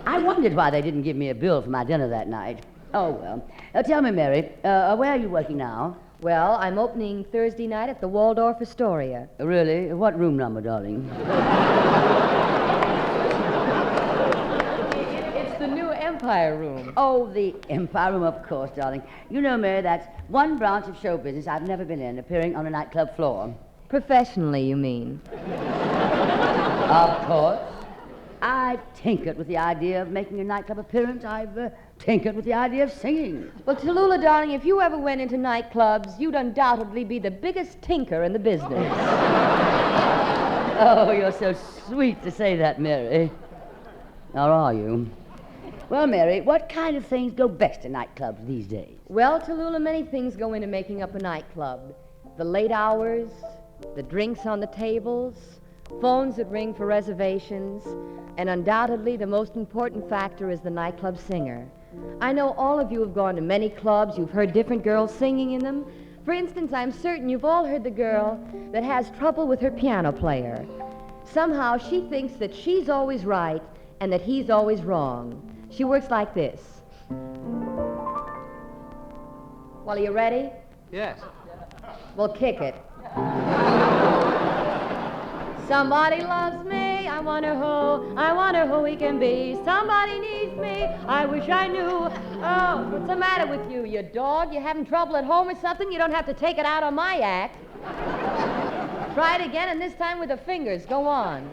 I wondered why they didn't give me a bill for my dinner that night. Oh, well. Tell me, Mary, where are you working now? Well, I'm opening Thursday night at the Waldorf Astoria. Really? What room number, darling? It's the new Empire Room. Oh, the Empire Room, of course, darling. You know, Mary, that's one branch of show business I've never been in, appearing on a nightclub floor. Professionally, you mean? Of course. I've tinkered with the idea of making a nightclub appearance. I've tinkered with the idea of singing. Well, Tallulah, darling, if you ever went into nightclubs, you'd undoubtedly be the biggest tinker in the business. Oh, you're so sweet to say that, Mary. Or are you? Well, Mary, what kind of things go best in nightclubs these days? Well, Tallulah, many things go into making up a nightclub. The late hours, the drinks on the tables, phones that ring for reservations, and undoubtedly the most important factor is the nightclub singer. I know all of you have gone to many clubs. You've heard different girls singing in them. For instance, I'm certain you've all heard the girl that has trouble with her piano player. Somehow she thinks that she's always right and that he's always wrong. She works like this. Well, are you ready? Yes. Well, kick it. Somebody loves me, I wonder who he can be. Somebody needs me, I wish I knew. Oh, what's the matter with you, you dog? You having trouble at home or something? You don't have to take it out on my act. Try it again, and this time with the fingers. Go on.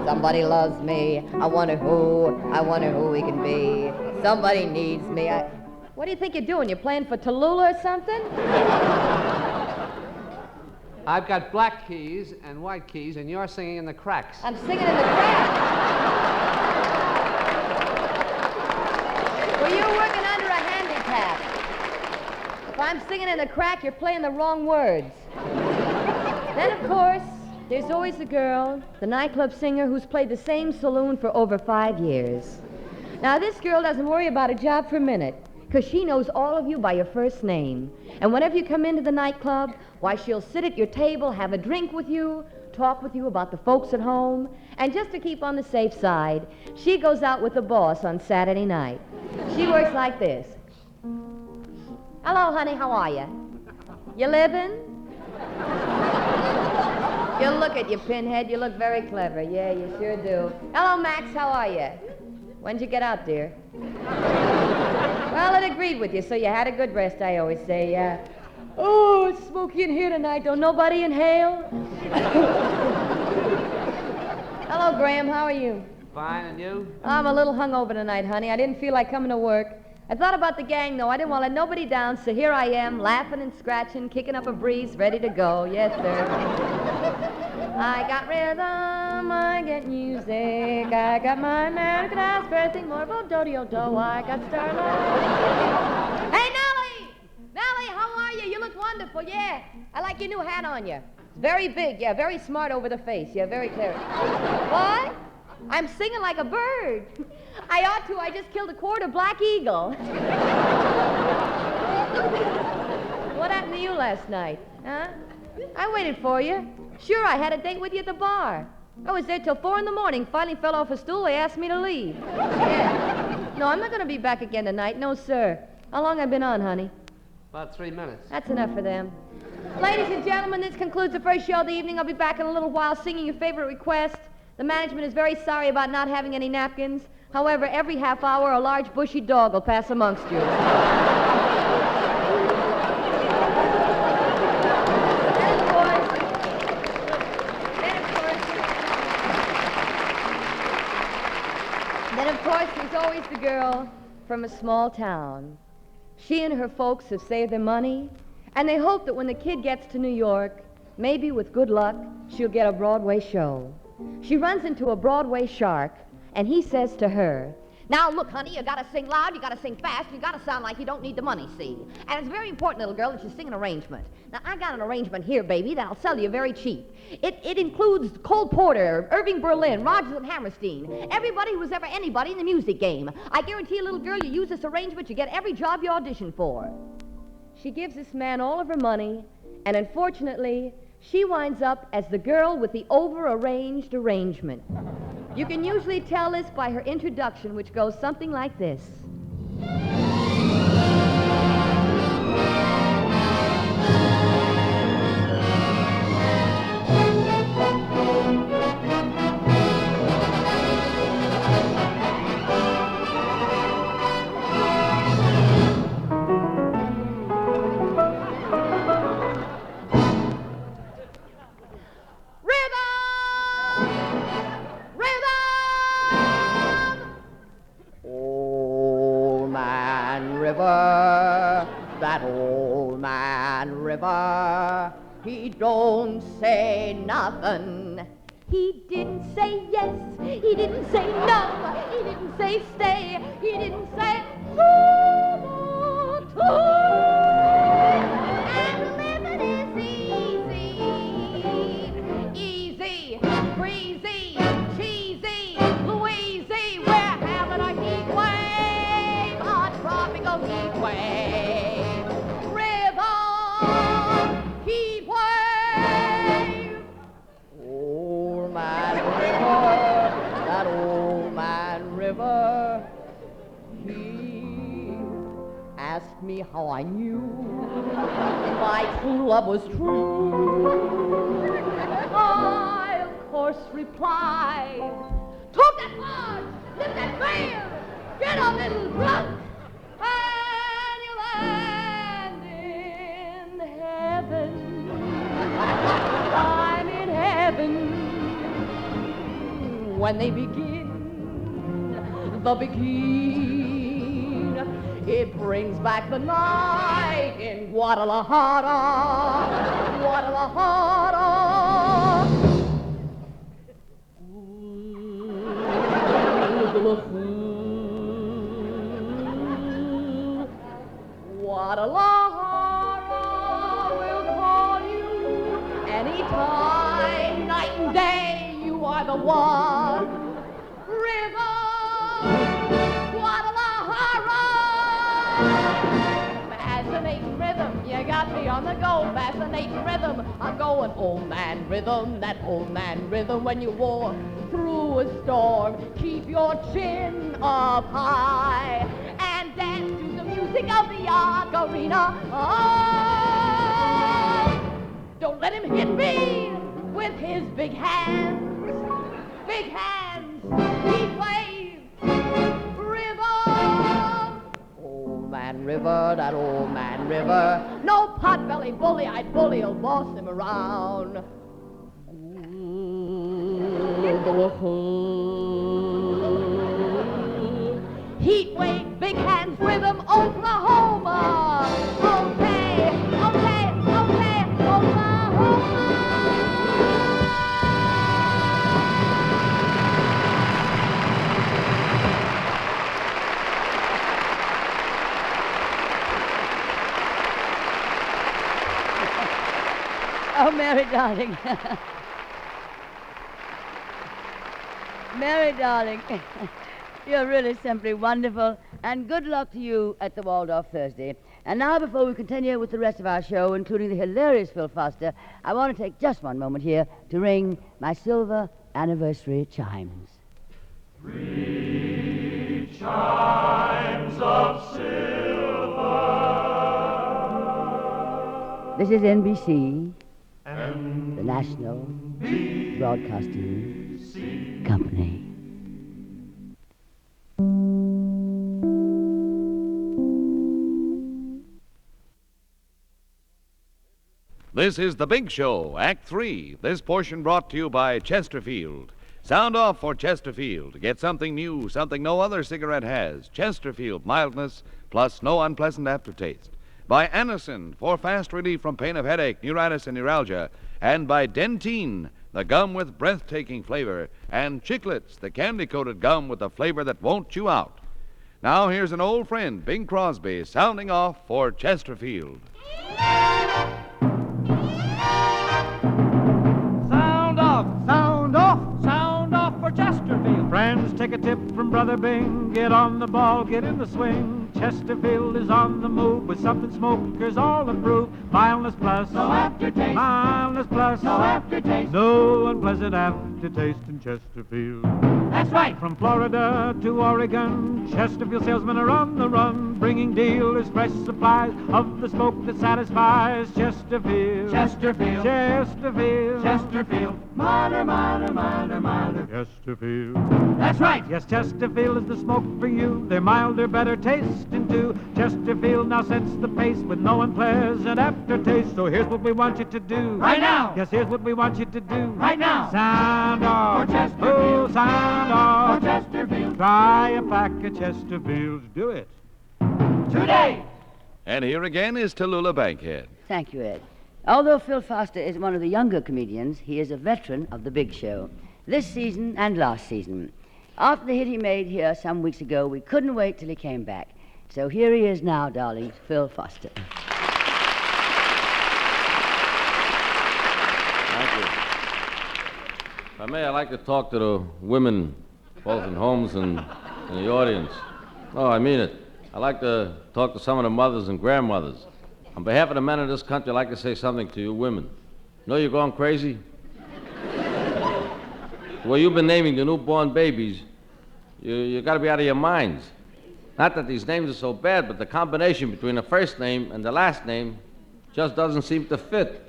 Somebody loves me, I wonder who he can be. Somebody needs me, What do you think you're doing? You playing for Tallulah or something? I've got black keys and white keys, and you're singing in the cracks. I'm singing in the cracks. Well, you're working under a handicap. If I'm singing in the crack, you're playing the wrong words. Then, of course, there's always a girl, the nightclub singer, who's played the same saloon for over 5 years. Now, this girl doesn't worry about a job for a minute, because she knows all of you by your first name. And whenever you come into the nightclub, why, she'll sit at your table, have a drink with you, talk with you about the folks at home. And just to keep on the safe side, she goes out with the boss on Saturday night. She works like this. Hello, honey, how are you? You living? You look at you, Pinhead. You look very clever. Yeah, you sure do. Hello, Max, how are you? When'd you get out, dear? Well, it agreed with you, so you had a good rest, I always say. Oh, it's smoky in here tonight. Don't nobody inhale? Hello, Graham. How are you? Fine, and you? I'm a little hungover tonight, honey. I didn't feel like coming to work. I thought about the gang, though. I didn't want to let nobody down, so here I am, laughing and scratching, kicking up a breeze, ready to go. Yes, sir. I got rhythm, I get music, I got my man who can ask for anything more. Do-do-do, I got starlight. Hey, Nellie! Nellie, how are you? You look wonderful, yeah. I like your new hat on you. It's very big, yeah, very smart over the face, yeah, very clear. What? I'm singing like a bird. I ought to. I just killed a quarter black eagle. What happened to you last night, huh? I waited for you. Sure, I had a date with you at the bar. I was there till 4 in the morning. Finally fell off a stool. They asked me to leave. Yeah. No, I'm not going to be back again tonight. No, sir. How long have I been on, honey? About 3 minutes. That's enough for them. Ladies and gentlemen, this concludes the first show of the evening. I'll be back in a little while singing your favorite request. The management is very sorry about not having any napkins. However, every half hour, a large bushy dog will pass amongst you. Then, of course, there's always the girl from a small town. She and her folks have saved their money, and they hope that when the kid gets to New York, maybe with good luck, she'll get a Broadway show. She runs into a Broadway shark, and he says to her, "Now, look, honey, you gotta sing loud, you gotta sing fast, you gotta sound like you don't need the money, see? And it's very important, little girl, that you sing an arrangement. Now, I got an arrangement here, baby, that I'll sell you very cheap. It includes Cole Porter, Irving Berlin, Rodgers and Hammerstein, everybody who was ever anybody in the music game. I guarantee you, little girl, you use this arrangement, you get every job you audition for." She gives this man all of her money, and unfortunately, she winds up as the girl with the over-arranged arrangement. You can usually tell this by her introduction, which goes something like this. That old man River, he don't say nothing. He didn't say yes, he didn't say no, he didn't say stay, he didn't say and living is easy, easy, breezy, cheesy, Louisy, we're having a heat wave, a tropical heat wave, river, heat wave. Old man River, that old man River, he asked me how I knew my true love was true. I, of course, replied, "Talk that large, lift that veil, get a little drunk, and you land in heaven." I'm in heaven when they begin the begin. It brings back the night in Guadalajara, Guadalajara. Guadalajara will call you anytime, night and day. You are the one. River, Guadalajara. Fascinating rhythm, you got me on on the go, fascinating rhythm. I'm going old man rhythm, that old man rhythm. When you walk through a storm, keep your chin up high and dance to the music of the ocarina. Oh, don't let him hit me with his big hands. Big hands, he waves rhythm. Old man river, that old man river. No pot-belly bully, I'd bully, he'll boss him around. Heat wave, big hands rhythm, Oklahoma. Okay, okay, okay, Oklahoma. Oh, Mary, darling. Mary, darling, you're really simply wonderful, and good luck to you at the Waldorf Thursday. And now, before we continue with the rest of our show, including the hilarious Phil Foster, I want to take just one moment here to ring my silver anniversary chimes. 3 chimes of silver. This is NBC, the National Broadcasting Company. This is The Big Show, Act 3. This portion brought to you by Chesterfield. Sound off for Chesterfield. Get something new, something no other cigarette has. Chesterfield, mildness plus no unpleasant aftertaste. By Anacin, for fast relief from pain of headache, neuritis, and neuralgia. And by Dentine, the gum with breathtaking flavor. And Chiclets, the candy-coated gum with the flavor that won't chew out. Now here's an old friend, Bing Crosby, sounding off for Chesterfield. Sound off! Sound off! Sound off for Chesterfield. Friends, take a tip from Brother Bing. Get on the ball, get in the swing. Chesterfield is on the move with something smokers all approve. Mildness plus, no aftertaste. Mildness plus, no aftertaste. No unpleasant aftertaste in Chesterfield. That's right. From Florida to Oregon, Chesterfield salesmen are on the run, bringing dealers fresh supplies of the smoke that satisfies. Chesterfield. Chesterfield. Chesterfield. Chesterfield. Milder, milder, milder, milder. Chesterfield. That's right. Yes, Chesterfield is the smoke for you. They're milder, better tasting too. Chesterfield now sets the pace with no unpleasant aftertaste. So here's what we want you to do. Right now. Yes, here's what we want you to do. Right now. Sound off. For Chesterfield. Oh, sound off. For Chesterfield. Try a pack of Chesterfields. Do it. Today. And here again is Tallulah Bankhead. Thank you, Ed. Although Phil Foster is one of the younger comedians, he is a veteran of The Big Show, this season and last season. After the hit he made here some weeks ago, we couldn't wait till he came back. So here he is now, darlings, Phil Foster. Thank you. If I may, I'd like to talk to the women, both in homes and in the audience. No, I mean it. I'd like to talk to some of the mothers and grandmothers. On behalf of the men of this country, I'd like to say something to you women. Know you're going crazy? The way you've been naming the newborn babies, you got to be out of your minds. Not that these names are so bad, but the combination between the first name and the last name just doesn't seem to fit.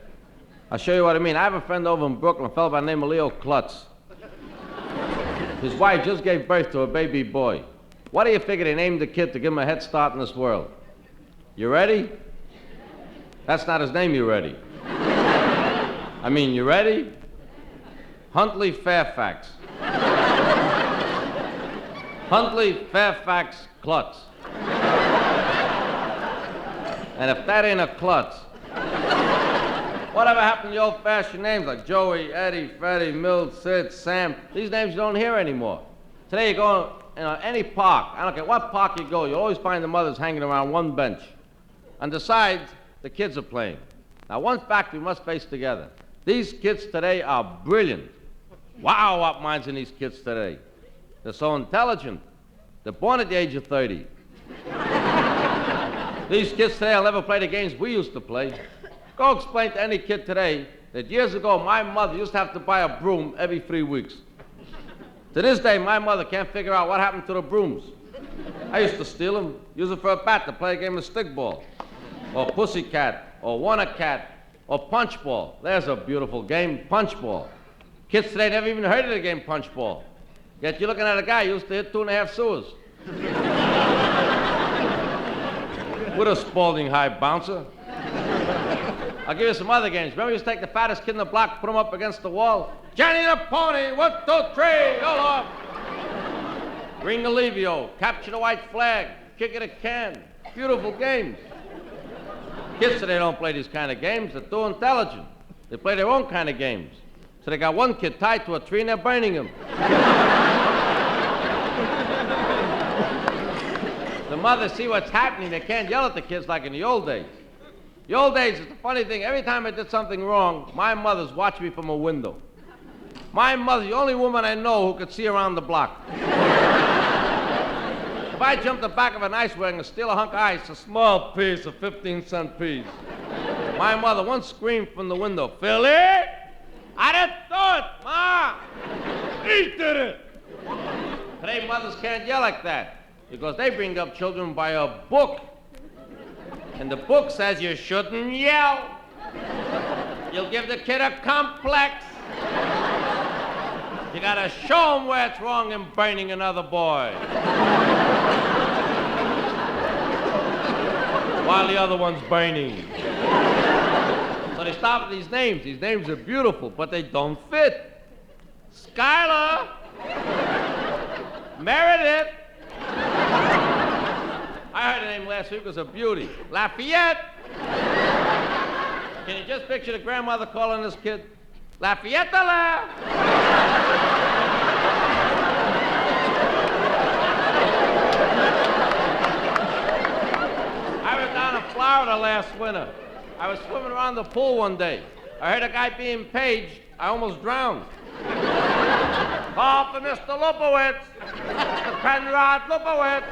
I'll show you what I mean. I have a friend over in Brooklyn, a fellow by the name of Leo Klutz. His wife just gave birth to a baby boy. What do you figure they named the kid to give him a head start in this world? You ready? That's not his name, you ready? I mean, you ready? Huntley Fairfax. Huntley Fairfax Klutz. And if that ain't a klutz, whatever happened to the old-fashioned names like Joey, Eddie, Freddie, Milt, Sid, Sam? These names you don't hear anymore. Today you go in any park, I don't care what park you go, you'll always find the mothers hanging around one bench. On the sides, the kids are playing. Now, one fact we must face together. These kids today are brilliant. Wow, what minds in these kids today. They're so intelligent. They're born at the age of 30. These kids today will never play the games we used to play. Go explain to any kid today that years ago my mother used to have to buy a broom every 3 weeks. To this day, my mother can't figure out what happened to the brooms. I used to steal them, use it for a bat to play a game of stickball, or pussycat, or wanna-cat, or punchball. There's a beautiful game, punchball. Kids today never even heard of the game punchball. Yet you're looking at a guy who used to hit 2.5 sewers. With a Spalding high bouncer. I'll give you some other games. Remember, you used to take the fattest kid in the block, put him up against the wall. Johnny the Pony, 1, 2, 3, all off. Ring Alivio, capture the white flag, kick it a can. Beautiful games. Kids today don't play these kind of games. They're too intelligent. They play their own kind of games. So they got one kid tied to a tree and they're burning him. The mothers see what's happening. They can't yell at the kids like in the old days. The old days is the funny thing. Every time I did something wrong, my mother's watched me from a window. My mother's the only woman I know who could see around the block. If I jumped the back of an ice wagon and steal a hunk of ice, a small piece of 15-cent piece, my mother once screamed from the window, "Philly, I didn't do it, Ma! He did it!" Today, mothers can't yell like that because they bring up children by a book. And the book says you shouldn't yell. You'll give the kid a complex. You gotta show him where it's wrong in burning another boy. While the other one's burning. So they stop at these names. These names are beautiful, but they don't fit. Skylar. Meredith. I heard the name last week. It was a beauty. Lafayette. Can you just picture the grandmother calling this kid? Lafayette. I was down in Florida last winter. I was swimming around the pool one day. I heard a guy being paged. I almost drowned. Call for Mr. Lupowitz. Mr. Penrod Lupowitz.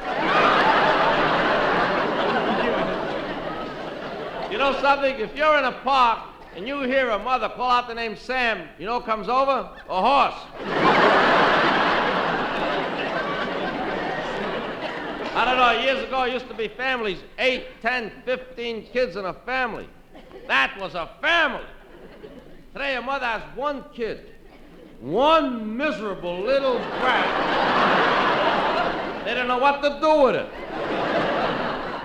You know something? If you're in a park and you hear a mother call out the name Sam, you know what comes over? A horse. I don't know, years ago, it used to be families, 8, 10, 15 kids in a family. That was a family. Today, a mother has one kid. One miserable little brat. They don't know what to do with it.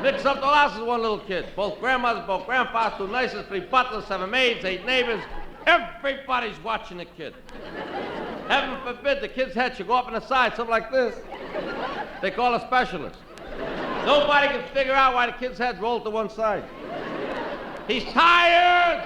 Mix up the house with one little kid. Both grandmothers, both grandfathers, 2 nurses, 3 butlers, 7 maids, 8 neighbors. Everybody's watching the kid. Heaven forbid the kid's head should go up on the side, something like this. They call a specialist. Nobody can figure out why the kid's head rolled to one side. He's tired!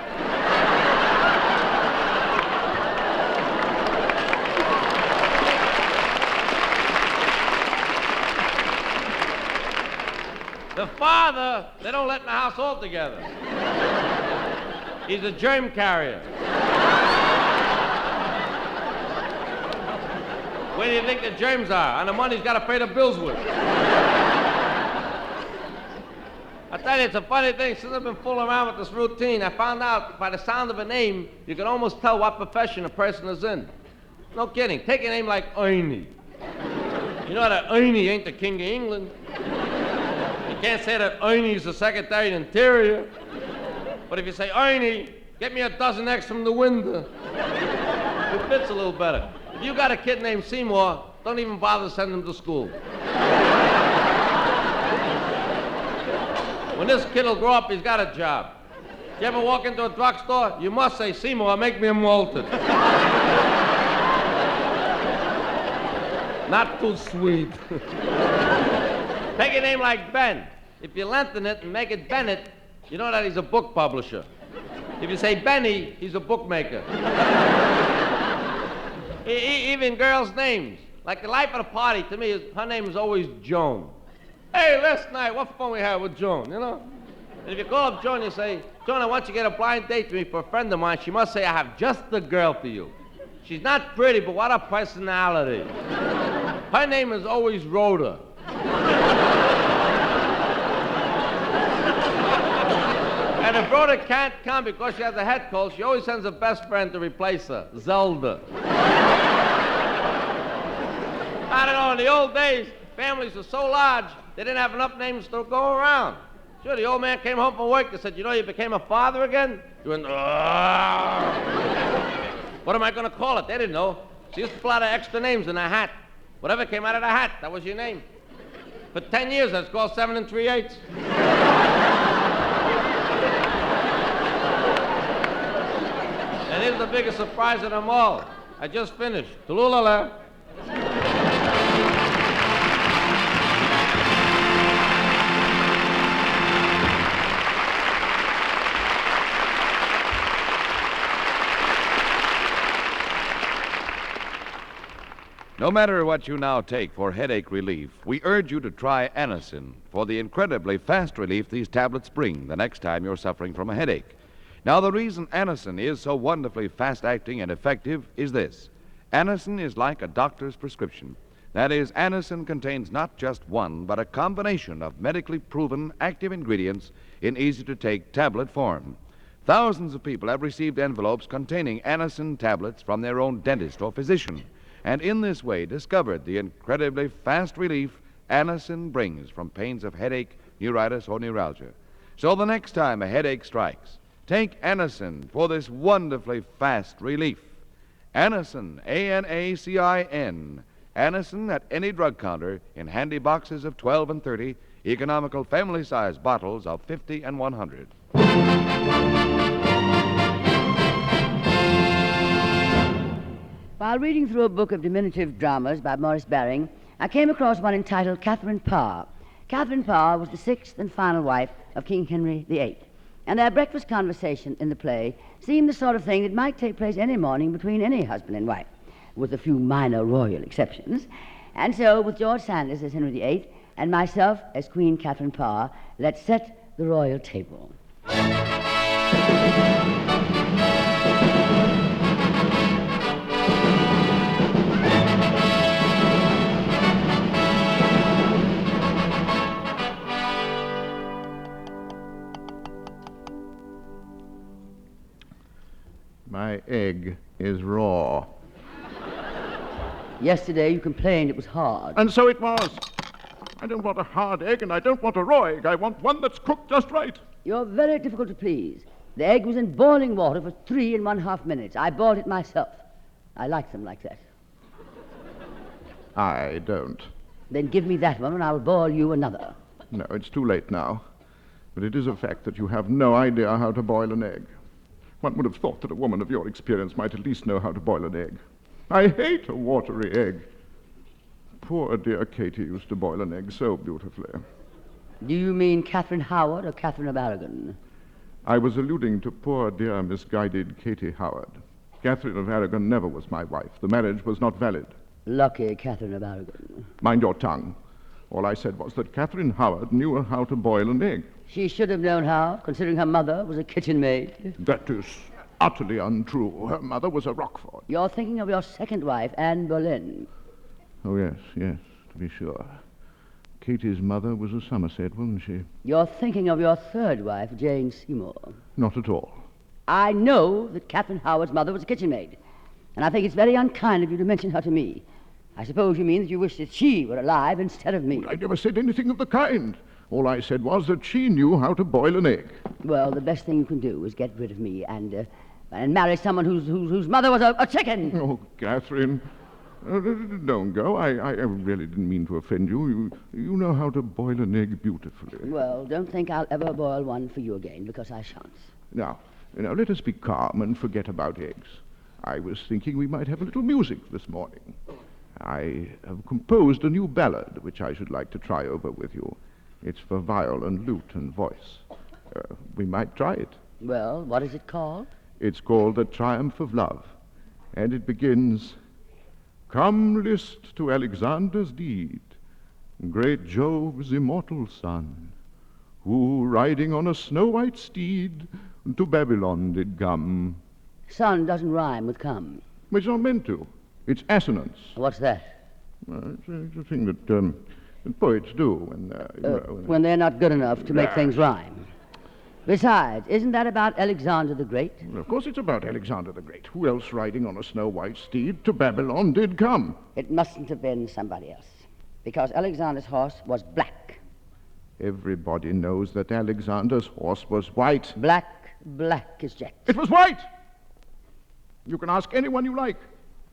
The father, they don't let in the house altogether. He's a germ carrier. Where do you think the germs are? And the money he's got to pay the bills with. I tell you, it's a funny thing. Since I've been fooling around with this routine, I found out by the sound of a name, you can almost tell what profession a person is in. No kidding. Take a name like Ernie. You know that Ernie ain't the King of England. You can't say that Ernie's the Secretary of the Interior. But if you say, Ernie, get me a dozen eggs from the window, it fits a little better. If you got a kid named Seymour, don't even bother sending him to school. When this kid will grow up, he's got a job. You ever walk into a drugstore, you must say, Seymour, make me a malted. Not too sweet. Take a name like Ben. If you lengthen it and make it Bennett, you know that he's a book publisher. If you say Benny, he's a bookmaker. Even girls' names. Like the life of the party, to me, her name is always Joan. Hey, last night, what fun we had with Joan, you know? And if you call up Joan, you say, Joan, I want you to get a blind date with me for a friend of mine. She must say, I have just the girl for you. She's not pretty, but what a personality. Her name is always Rhoda. And if Rhoda can't come because she has a head cold, she always sends her best friend to replace her, Zelda. I don't know, in the old days, families were so large, they didn't have enough names to go around. Sure, the old man came home from work and said, you know, you became a father again? He went, what am I going to call it? They didn't know. She used to put a lot of extra names in her hat. Whatever came out of the hat, that was your name. For 10 years, that's called 7 3/8. And here's the biggest surprise of them all. I just finished. Tallulah. No matter what you now take for headache relief, we urge you to try Anacin for the incredibly fast relief these tablets bring the next time you're suffering from a headache. Now, the reason Anacin is so wonderfully fast-acting and effective is this. Anacin is like a doctor's prescription. That is, Anacin contains not just one, but a combination of medically proven active ingredients in easy-to-take tablet form. Thousands of people have received envelopes containing Anacin tablets from their own dentist or physician, and in this way discovered the incredibly fast relief Anacin brings from pains of headache, neuritis, or neuralgia. So the next time a headache strikes, take Anacin for this wonderfully fast relief. Anacin, A-N-A-C-I-N. Anacin at any drug counter in handy boxes of 12 and 30, economical family-sized bottles of 50 and 100. While reading through a book of diminutive dramas by Maurice Baring, I came across one entitled Catherine Parr. Catherine Parr was the sixth and final wife of King Henry VIII, and their breakfast conversation in the play seemed the sort of thing that might take place any morning between any husband and wife, with a few minor royal exceptions. And so, with George Sanders as Henry VIII and myself as Queen Catherine Parr, let's set the royal table. My egg is raw. Yesterday you complained it was hard. And so it was. I don't want a hard egg, and I don't want a raw egg. I want one that's cooked just right. You're very difficult to please. The egg was in boiling water for 3 1/2 minutes. I boiled it myself. I like them like that. I don't. Then give me that one, and I will boil you another. No, it's too late now. But it is a fact that you have no idea how to boil an egg. One would have thought that a woman of your experience might at least know how to boil an egg. I hate a watery egg. Poor dear Katie used to boil an egg so beautifully. Do you mean Catherine Howard or Catherine of Aragon? I was alluding to poor dear misguided Katie Howard. Catherine of Aragon never was my wife. The marriage was not valid. Lucky Catherine of Aragon. Mind your tongue. All I said was that Catherine Howard knew how to boil an egg. She should have known how, considering her mother was a kitchen maid. That is utterly untrue. Her mother was a Roquefort. You're thinking of your second wife, Anne Boleyn. Oh, yes, to be sure. Katie's mother was a Somerset, wasn't she? You're thinking of your third wife, Jane Seymour. Not at all. I know that Catherine Howard's mother was a kitchen maid, and I think it's very unkind of you to mention her to me. I suppose you mean that you wish that she were alive instead of me. Well, I never said anything of the kind. All I said was that she knew how to boil an egg. Well, the best thing you can do is get rid of me and marry someone whose mother was a chicken. Oh, Catherine, don't go. I really didn't mean to offend you. You know how to boil an egg beautifully. Well, don't think I'll ever boil one for you again, because I shan't. Now, let us be calm and forget about eggs. I was thinking we might have a little music this morning. I have composed a new ballad, which I should like to try over with you. It's for viol and lute and voice. We might try it. Well, what is it called? It's called The Triumph of Love. And it begins, "Come list to Alexander's deed, great Jove's immortal son, who, riding on a snow-white steed, to Babylon did come." Son doesn't rhyme with come. It's not meant to. It's assonance. What's that? It's a thing that poets do when they're not good enough to make things rhyme. Besides, isn't that about Alexander the Great? Well, of course it's about Alexander the Great. Who else riding on a snow-white steed to Babylon did come? It mustn't have been somebody else, because Alexander's horse was black. Everybody knows that Alexander's horse was white. Black as jet. It was white! You can ask anyone you like.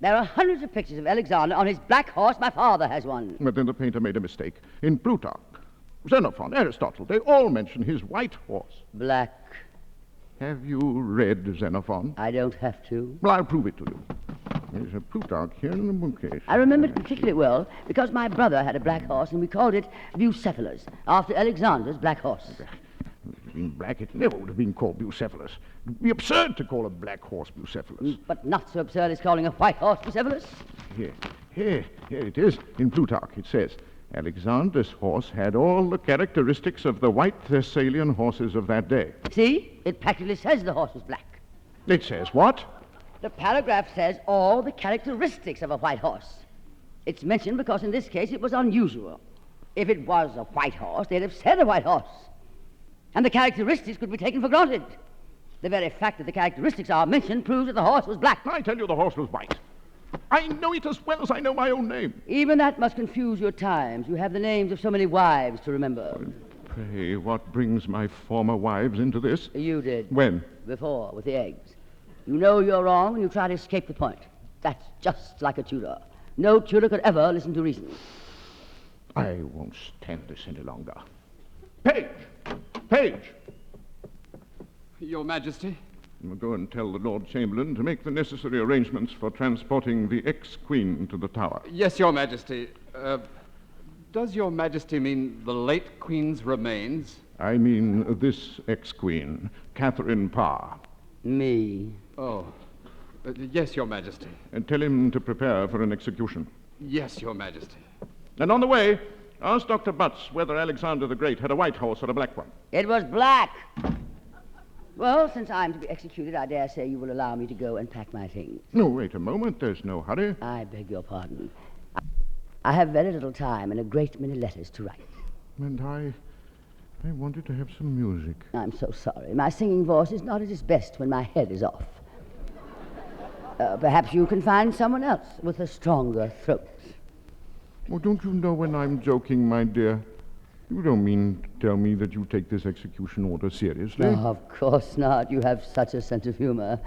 There are hundreds of pictures of Alexander on his black horse. My father has one. But then the painter made a mistake. In Plutarch, Xenophon, Aristotle, they all mention his white horse. Black. Have you read Xenophon? I don't have to. Well, I'll prove it to you. There's a Plutarch here in the bookcase. I remember it particularly well because my brother had a black horse and we called it Bucephalus, after Alexander's black horse. If it had been black, it never would have been called Bucephalus. It would be absurd to call a black horse Bucephalus. But not so absurd as calling a white horse Bucephalus. Here it is. In Plutarch, it says, Alexander's horse had all the characteristics of the white Thessalian horses of that day. See? It practically says the horse was black. It says what? The paragraph says all the characteristics of a white horse. It's mentioned because in this case it was unusual. If it was a white horse, they'd have said a white horse. And the characteristics could be taken for granted. The very fact that the characteristics are mentioned proves that the horse was black. I tell you the horse was white. I know it as well as I know my own name. Even that must confuse your times. You have the names of so many wives to remember. Pray, what brings my former wives into this? You did. When? Before, with the eggs. You know you're wrong and you try to escape the point. That's just like a tutor. No tutor could ever listen to reason. I won't stand this any longer. Page! Your Majesty? We'll go and tell the Lord Chamberlain to make the necessary arrangements for transporting the ex-queen to the Tower. Yes, Your Majesty. Does Your Majesty mean the late Queen's remains? I mean this ex-queen, Catherine Parr. Me. Oh. Yes, Your Majesty. And tell him to prepare for an execution. Yes, Your Majesty. And on the way, ask Dr. Butts whether Alexander the Great had a white horse or a black one. It was black. Well, since I'm to be executed, I dare say you will allow me to go and pack my things. No, wait a moment. There's no hurry. I beg your pardon. I have very little time and a great many letters to write. And I wanted to have some music. I'm so sorry. My singing voice is not at its best when my head is off. Perhaps you can find someone else with a stronger throat. Oh, don't you know when I'm joking, my dear? You don't mean to tell me that you take this execution order seriously? No, of course not. You have such a sense of humor.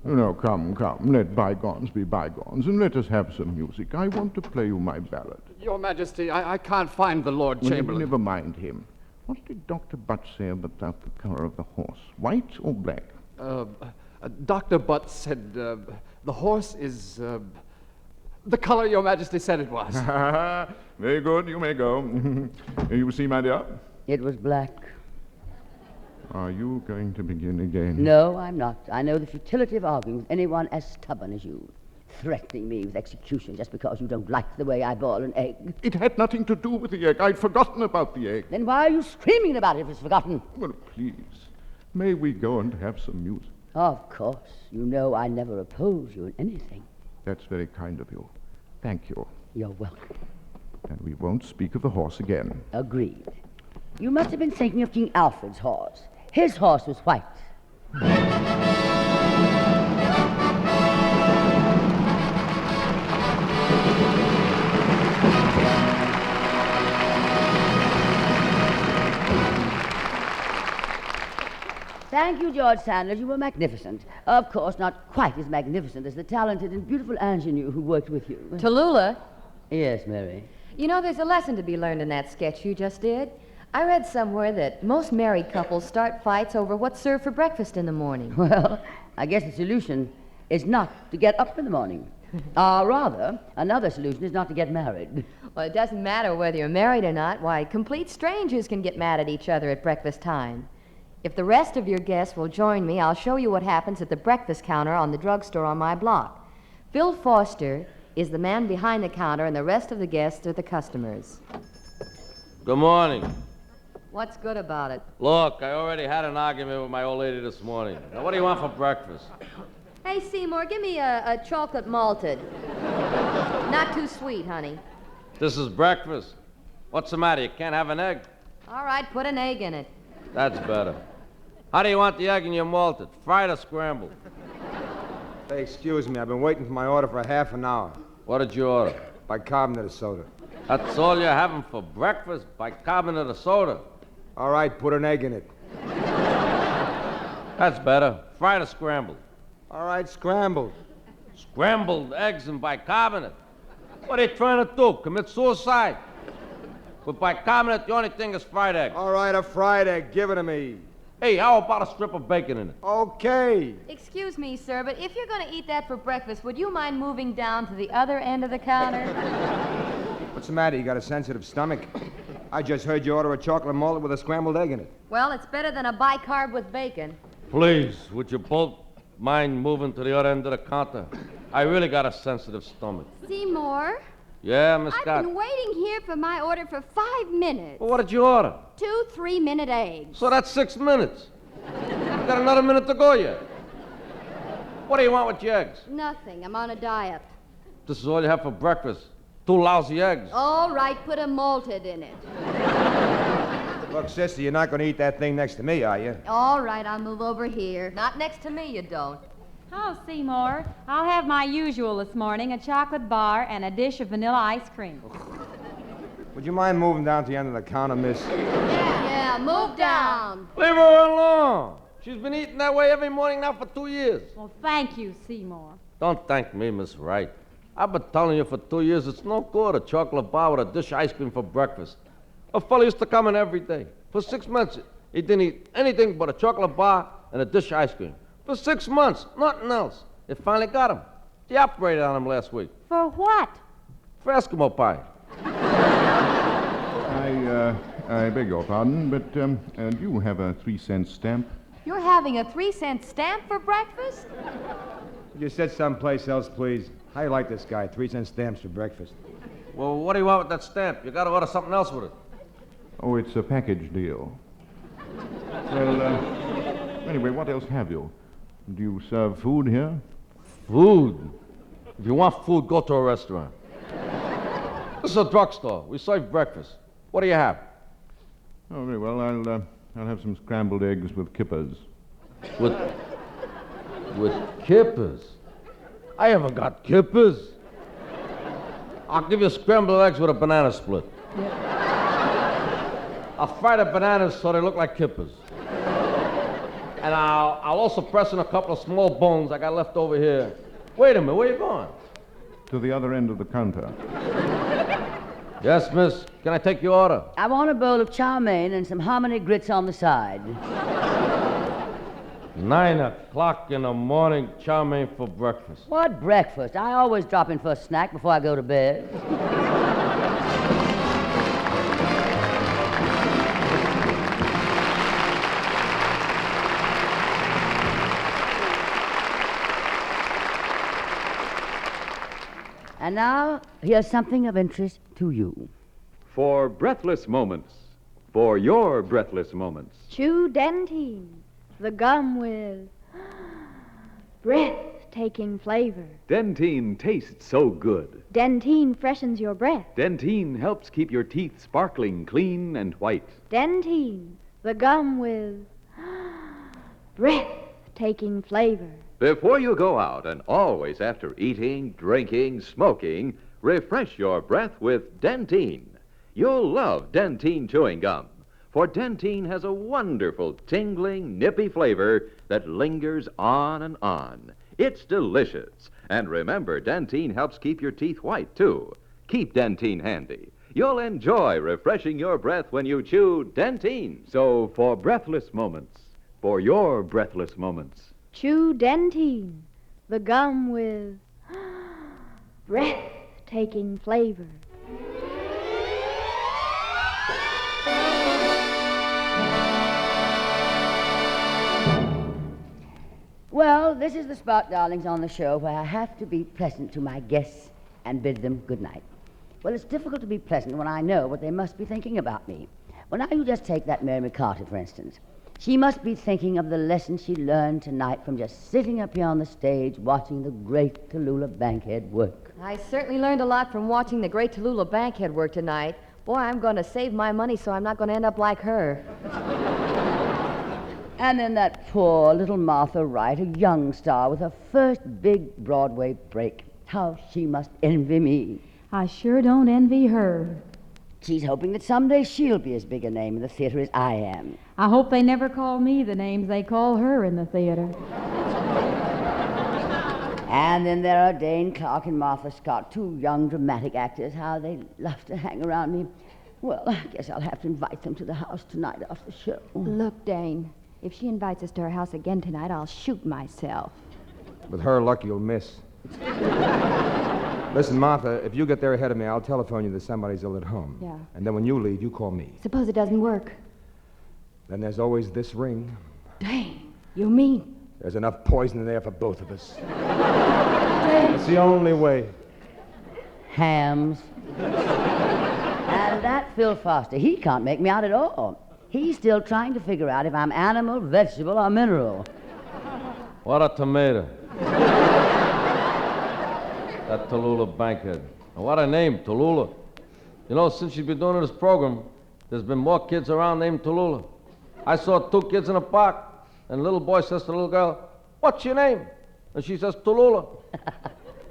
No, come. Let bygones be bygones, and let us have some music. I want to play you my ballad. Your Majesty, I can't find the Lord Chamberlain. Never mind him. What did Dr. Butts say about the color of the horse? White or black? Dr. Butts said the horse is the color Your Majesty said it was. Very good. You may go. You see, my dear? It was black. Are you going to begin again? No, I'm not. I know the futility of arguing with anyone as stubborn as you. Threatening me with execution just because you don't like the way I boil an egg. It had nothing to do with the egg. I'd forgotten about the egg. Then why are you screaming about it if it's forgotten? Well, please. May we go and have some music? Of course. You know I never oppose you in anything. That's very kind of you. Thank you. You're welcome. And we won't speak of the horse again. Agreed. You must have been thinking of King Alfred's horse. His horse was white. Thank you, George Sanders. You were magnificent. Of course, not quite as magnificent as the talented and beautiful ingenue who worked with you. Tallulah? Yes, Mary. You know, there's a lesson to be learned in that sketch you just did. I read somewhere that most married couples start fights over what's served for breakfast in the morning. Well, I guess the solution is not to get up in the morning. Rather, another solution is not to get married. Well, it doesn't matter whether you're married or not. Why, complete strangers can get mad at each other at breakfast time. If the rest of your guests will join me, I'll show you what happens at the breakfast counter on the drugstore on my block. Phil Foster is the man behind the counter, and the rest of the guests are the customers. Good morning. What's good about it? Look, I already had an argument with my old lady this morning. Now, what do you want for breakfast? Hey, Seymour, give me a chocolate malted. Not too sweet, honey. This is breakfast. What's the matter? You can't have an egg? All right, put an egg in it. That's better. How do you want the egg in your malted? Fried or scrambled? Hey, excuse me. I've been waiting for my order for half an hour. What did you order? Bicarbonate of soda. That's all you're having for breakfast? Bicarbonate of soda? All right, put an egg in it. That's better. Fried or scrambled? All right, scrambled. Scrambled eggs and bicarbonate? What are you trying to do? Commit suicide? With bicarbonate, the only thing is fried egg. All right, a fried egg. Give it to me. Hey, how about a strip of bacon in it? Okay. Excuse me, sir, but if you're going to eat that for breakfast, would you mind moving down to the other end of the counter? What's the matter? You got a sensitive stomach? I just heard you order a chocolate malted with a scrambled egg in it. Well, it's better than a bicarb with bacon. Please, would you both mind moving to the other end of the counter? I really got a sensitive stomach. Seymour, Yeah, Miss I've Scott? been waiting here for my order for 5 minutes. Well, what did you order? 2 3-minute eggs. So that's 6 minutes. You got another minute to go yet. What do you want with your eggs? Nothing. I'm on a diet. This is all you have for breakfast. 2 lousy eggs. All right, put a malted in it. Look, sister, you're not going to eat that thing next to me, are you? All right, I'll move over here. Not next to me, you don't. Oh, Seymour, I'll have my usual this morning, a chocolate bar and a dish of vanilla ice cream. Would you mind moving down to the end of the counter, miss? Yeah, move down. Leave her alone. She's been eating that way every morning now for 2 years. Well, thank you, Seymour. Don't thank me, Miss Wright. I've been telling you for 2 years it's no good, a chocolate bar with a dish of ice cream for breakfast. A fellow used to come in every day. For 6 months, he didn't eat anything but a chocolate bar and a dish of ice cream. For 6 months, nothing else. It finally got him. They operated on him last week. For what? For Eskimo pie. I beg your pardon, but do you have a 3-cent stamp? You're having a 3-cent stamp for breakfast? You said someplace else, please. How you like this guy? 3-cent stamps for breakfast. Well, what do you want with that stamp? You got to order something else with it. Oh, it's a package deal. Well, anyway, what else have you? Do you serve food here? Food? If you want food, go to a restaurant. This is a drugstore. We serve breakfast. What do you have? Oh, very well. I'll have some scrambled eggs with kippers. With kippers? I haven't got kippers. I'll give you scrambled eggs with a banana split. I'll fry the bananas so they look like kippers. And I'll also press in a couple of small bones I got left over here. Wait a minute, where you going? To the other end of the counter. Yes, miss. Can I take your order? I want a bowl of chow mein and some hominy grits on the side. 9 o'clock in the morning, chow mein for breakfast. What breakfast? I always drop in for a snack before I go to bed. And now, here's something of interest to you. For breathless moments. For your breathless moments. Chew Dentine, the gum with breathtaking flavor. Dentine tastes so good. Dentine freshens your breath. Dentine helps keep your teeth sparkling clean and white. Dentine, the gum with breathtaking flavor. Before you go out, and always after eating, drinking, smoking, refresh your breath with Dentine. You'll love Dentine chewing gum, for Dentine has a wonderful, tingling, nippy flavor that lingers on and on. It's delicious. And remember, Dentine helps keep your teeth white, too. Keep Dentine handy. You'll enjoy refreshing your breath when you chew Dentine. So, for breathless moments, for your breathless moments, Chew Dentine, the gum with breathtaking flavor. Well, this is the spot, darlings, on the show where I have to be pleasant to my guests and bid them good night. Well, it's difficult to be pleasant when I know what they must be thinking about me. Well, now you just take that Mary McCarty, for instance. She must be thinking of the lesson she learned tonight from just sitting up here on the stage watching the great Tallulah Bankhead work. I certainly learned a lot from watching the great Tallulah Bankhead work tonight. Boy, I'm going to save my money so I'm not going to end up like her. And then that poor little Martha Wright, a young star with her first big Broadway break. How she must envy me. I sure don't envy her. She's hoping that someday she'll be as big a name in the theater as I am. I hope they never call me the names they call her in the theater. And then there are Dane Clark and Martha Scott, two young dramatic actors. How they love to hang around me. Well, I guess I'll have to invite them to the house tonight after the show. Look, Dane, if she invites us to her house again tonight, I'll shoot myself. With her luck, you'll miss. Listen, Martha, if you get there ahead of me, I'll telephone you that somebody's ill at home. Yeah. And then when you leave, you call me. Suppose it doesn't work. Then there's always this ring. Dane, you mean? There's enough poison in there for both of us. It's the only way. Hams. And that Phil Foster, he can't make me out at all. He's still trying to figure out if I'm animal, vegetable, or mineral. What a tomato. That Tallulah Bankhead. And what a name, Tallulah. You know, since she's been doing this program, there's been more kids around named Tallulah. I saw 2 kids in a park, and the little boy says to the little girl, "What's your name?" And she says, "Tallulah."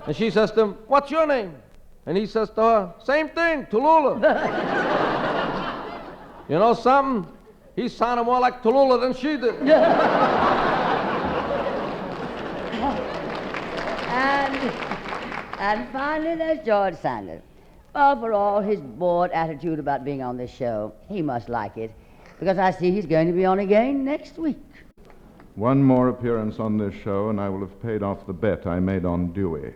And she says to him, "What's your name?" And he says to her, "Same thing, Tallulah." You know something? He sounded more like Tallulah than she did. And finally, there's George Sanders. Well, for all his bored attitude about being on this show, he must like it, because I see he's going to be on again next week. One more appearance on this show, and I will have paid off the bet I made on Dewey.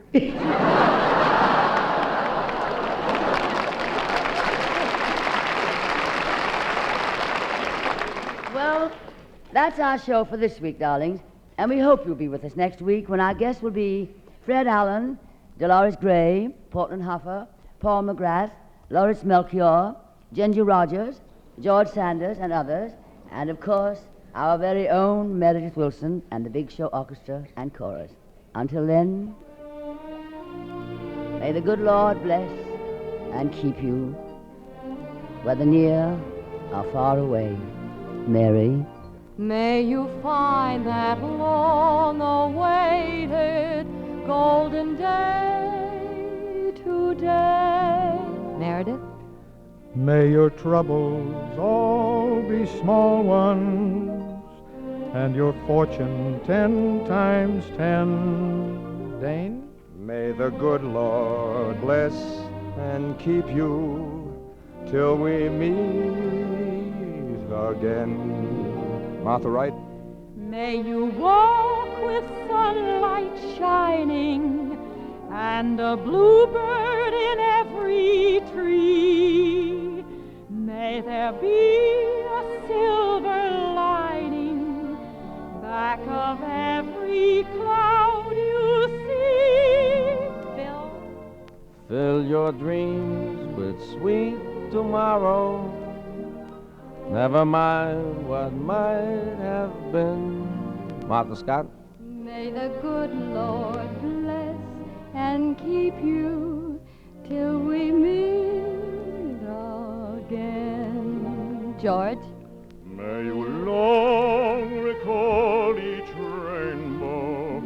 Well, that's our show for this week, darlings. And we hope you'll be with us next week when our guests will be Fred Allen, Dolores Gray, Portland Huffer, Paul McGrath, Lawrence Melchior, Ginger Rogers, George Sanders, and others. And, of course, our very own Meredith Wilson and the Big Show Orchestra and Chorus. Until then, may the good Lord bless and keep you, whether near or far away. Mary. May you find that long-awaited golden day today. Meredith? May your troubles all be small ones, and your fortune 10 times 10. Dane? May the good Lord bless and keep you till we meet again. Martha Wright? May you walk with sunlight shining and a bluebird in every tree. May there be a silver lining back of every cloud you see. Phil? Fill your dreams with sweet tomorrow. Never mind what might have been. Martha Scott? May the good Lord bless and keep you till we meet again. George? May you long recall each rainbow,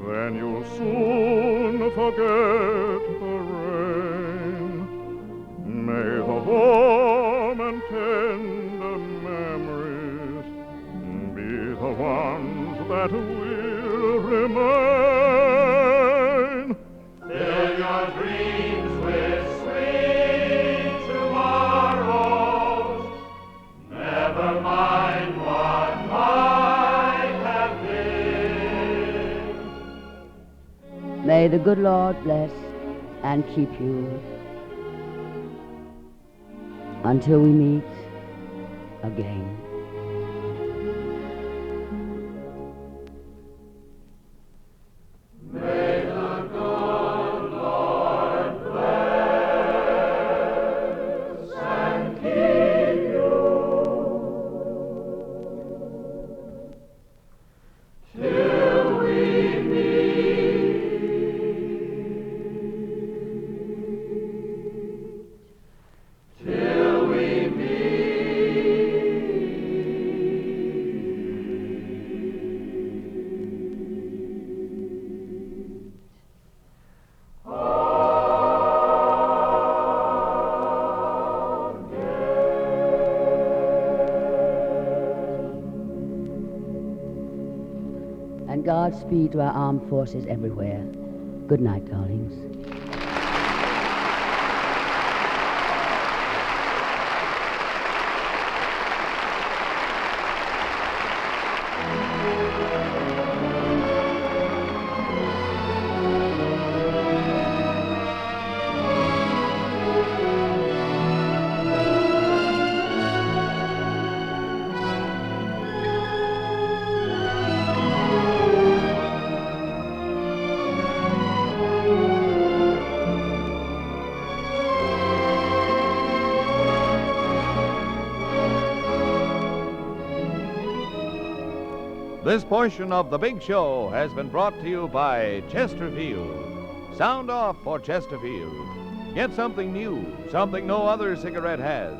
then you'll soon forget the rain. May the warm and tender memories be the ones that will remain. Fill your dreams with sweet tomorrows. Never mind what might have been. May the good Lord bless and keep you until we meet again. May the good Lord bless and keep you till we meet. Till we meet And Godspeed to our armed forces everywhere. Good night, darlings. This portion of The Big Show has been brought to you by Chesterfield. Sound off for Chesterfield. Get something new, something no other cigarette has.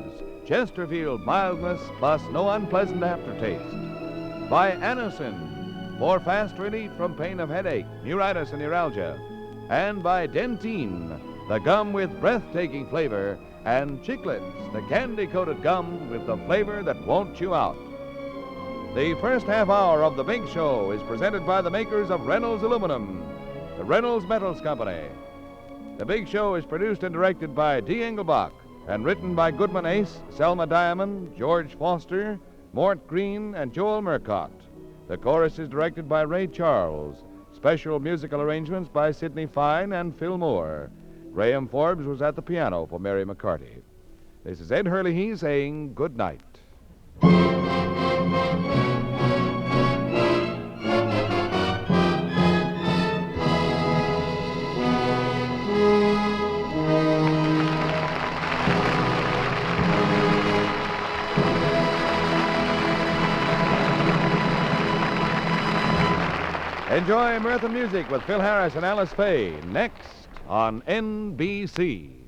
Chesterfield mildness plus no unpleasant aftertaste. By Anacin, for fast relief from pain of headache, neuritis, and neuralgia. And by Dentine, the gum with breathtaking flavor, and Chiclets, the candy-coated gum with the flavor that won't chew out. The first half hour of The Big Show is presented by the makers of Reynolds Aluminum, the Reynolds Metals Company. The Big Show is produced and directed by D. Engelbach and written by Goodman Ace, Selma Diamond, George Foster, Mort Green, and Joel Murcott. The chorus is directed by Ray Charles. Special musical arrangements by Sidney Fine and Phil Moore. Graham Forbes was at the piano for Mary McCarty. This is Ed Hurley saying good night. Enjoy mirth and music with Phil Harris and Alice Faye next on NBC.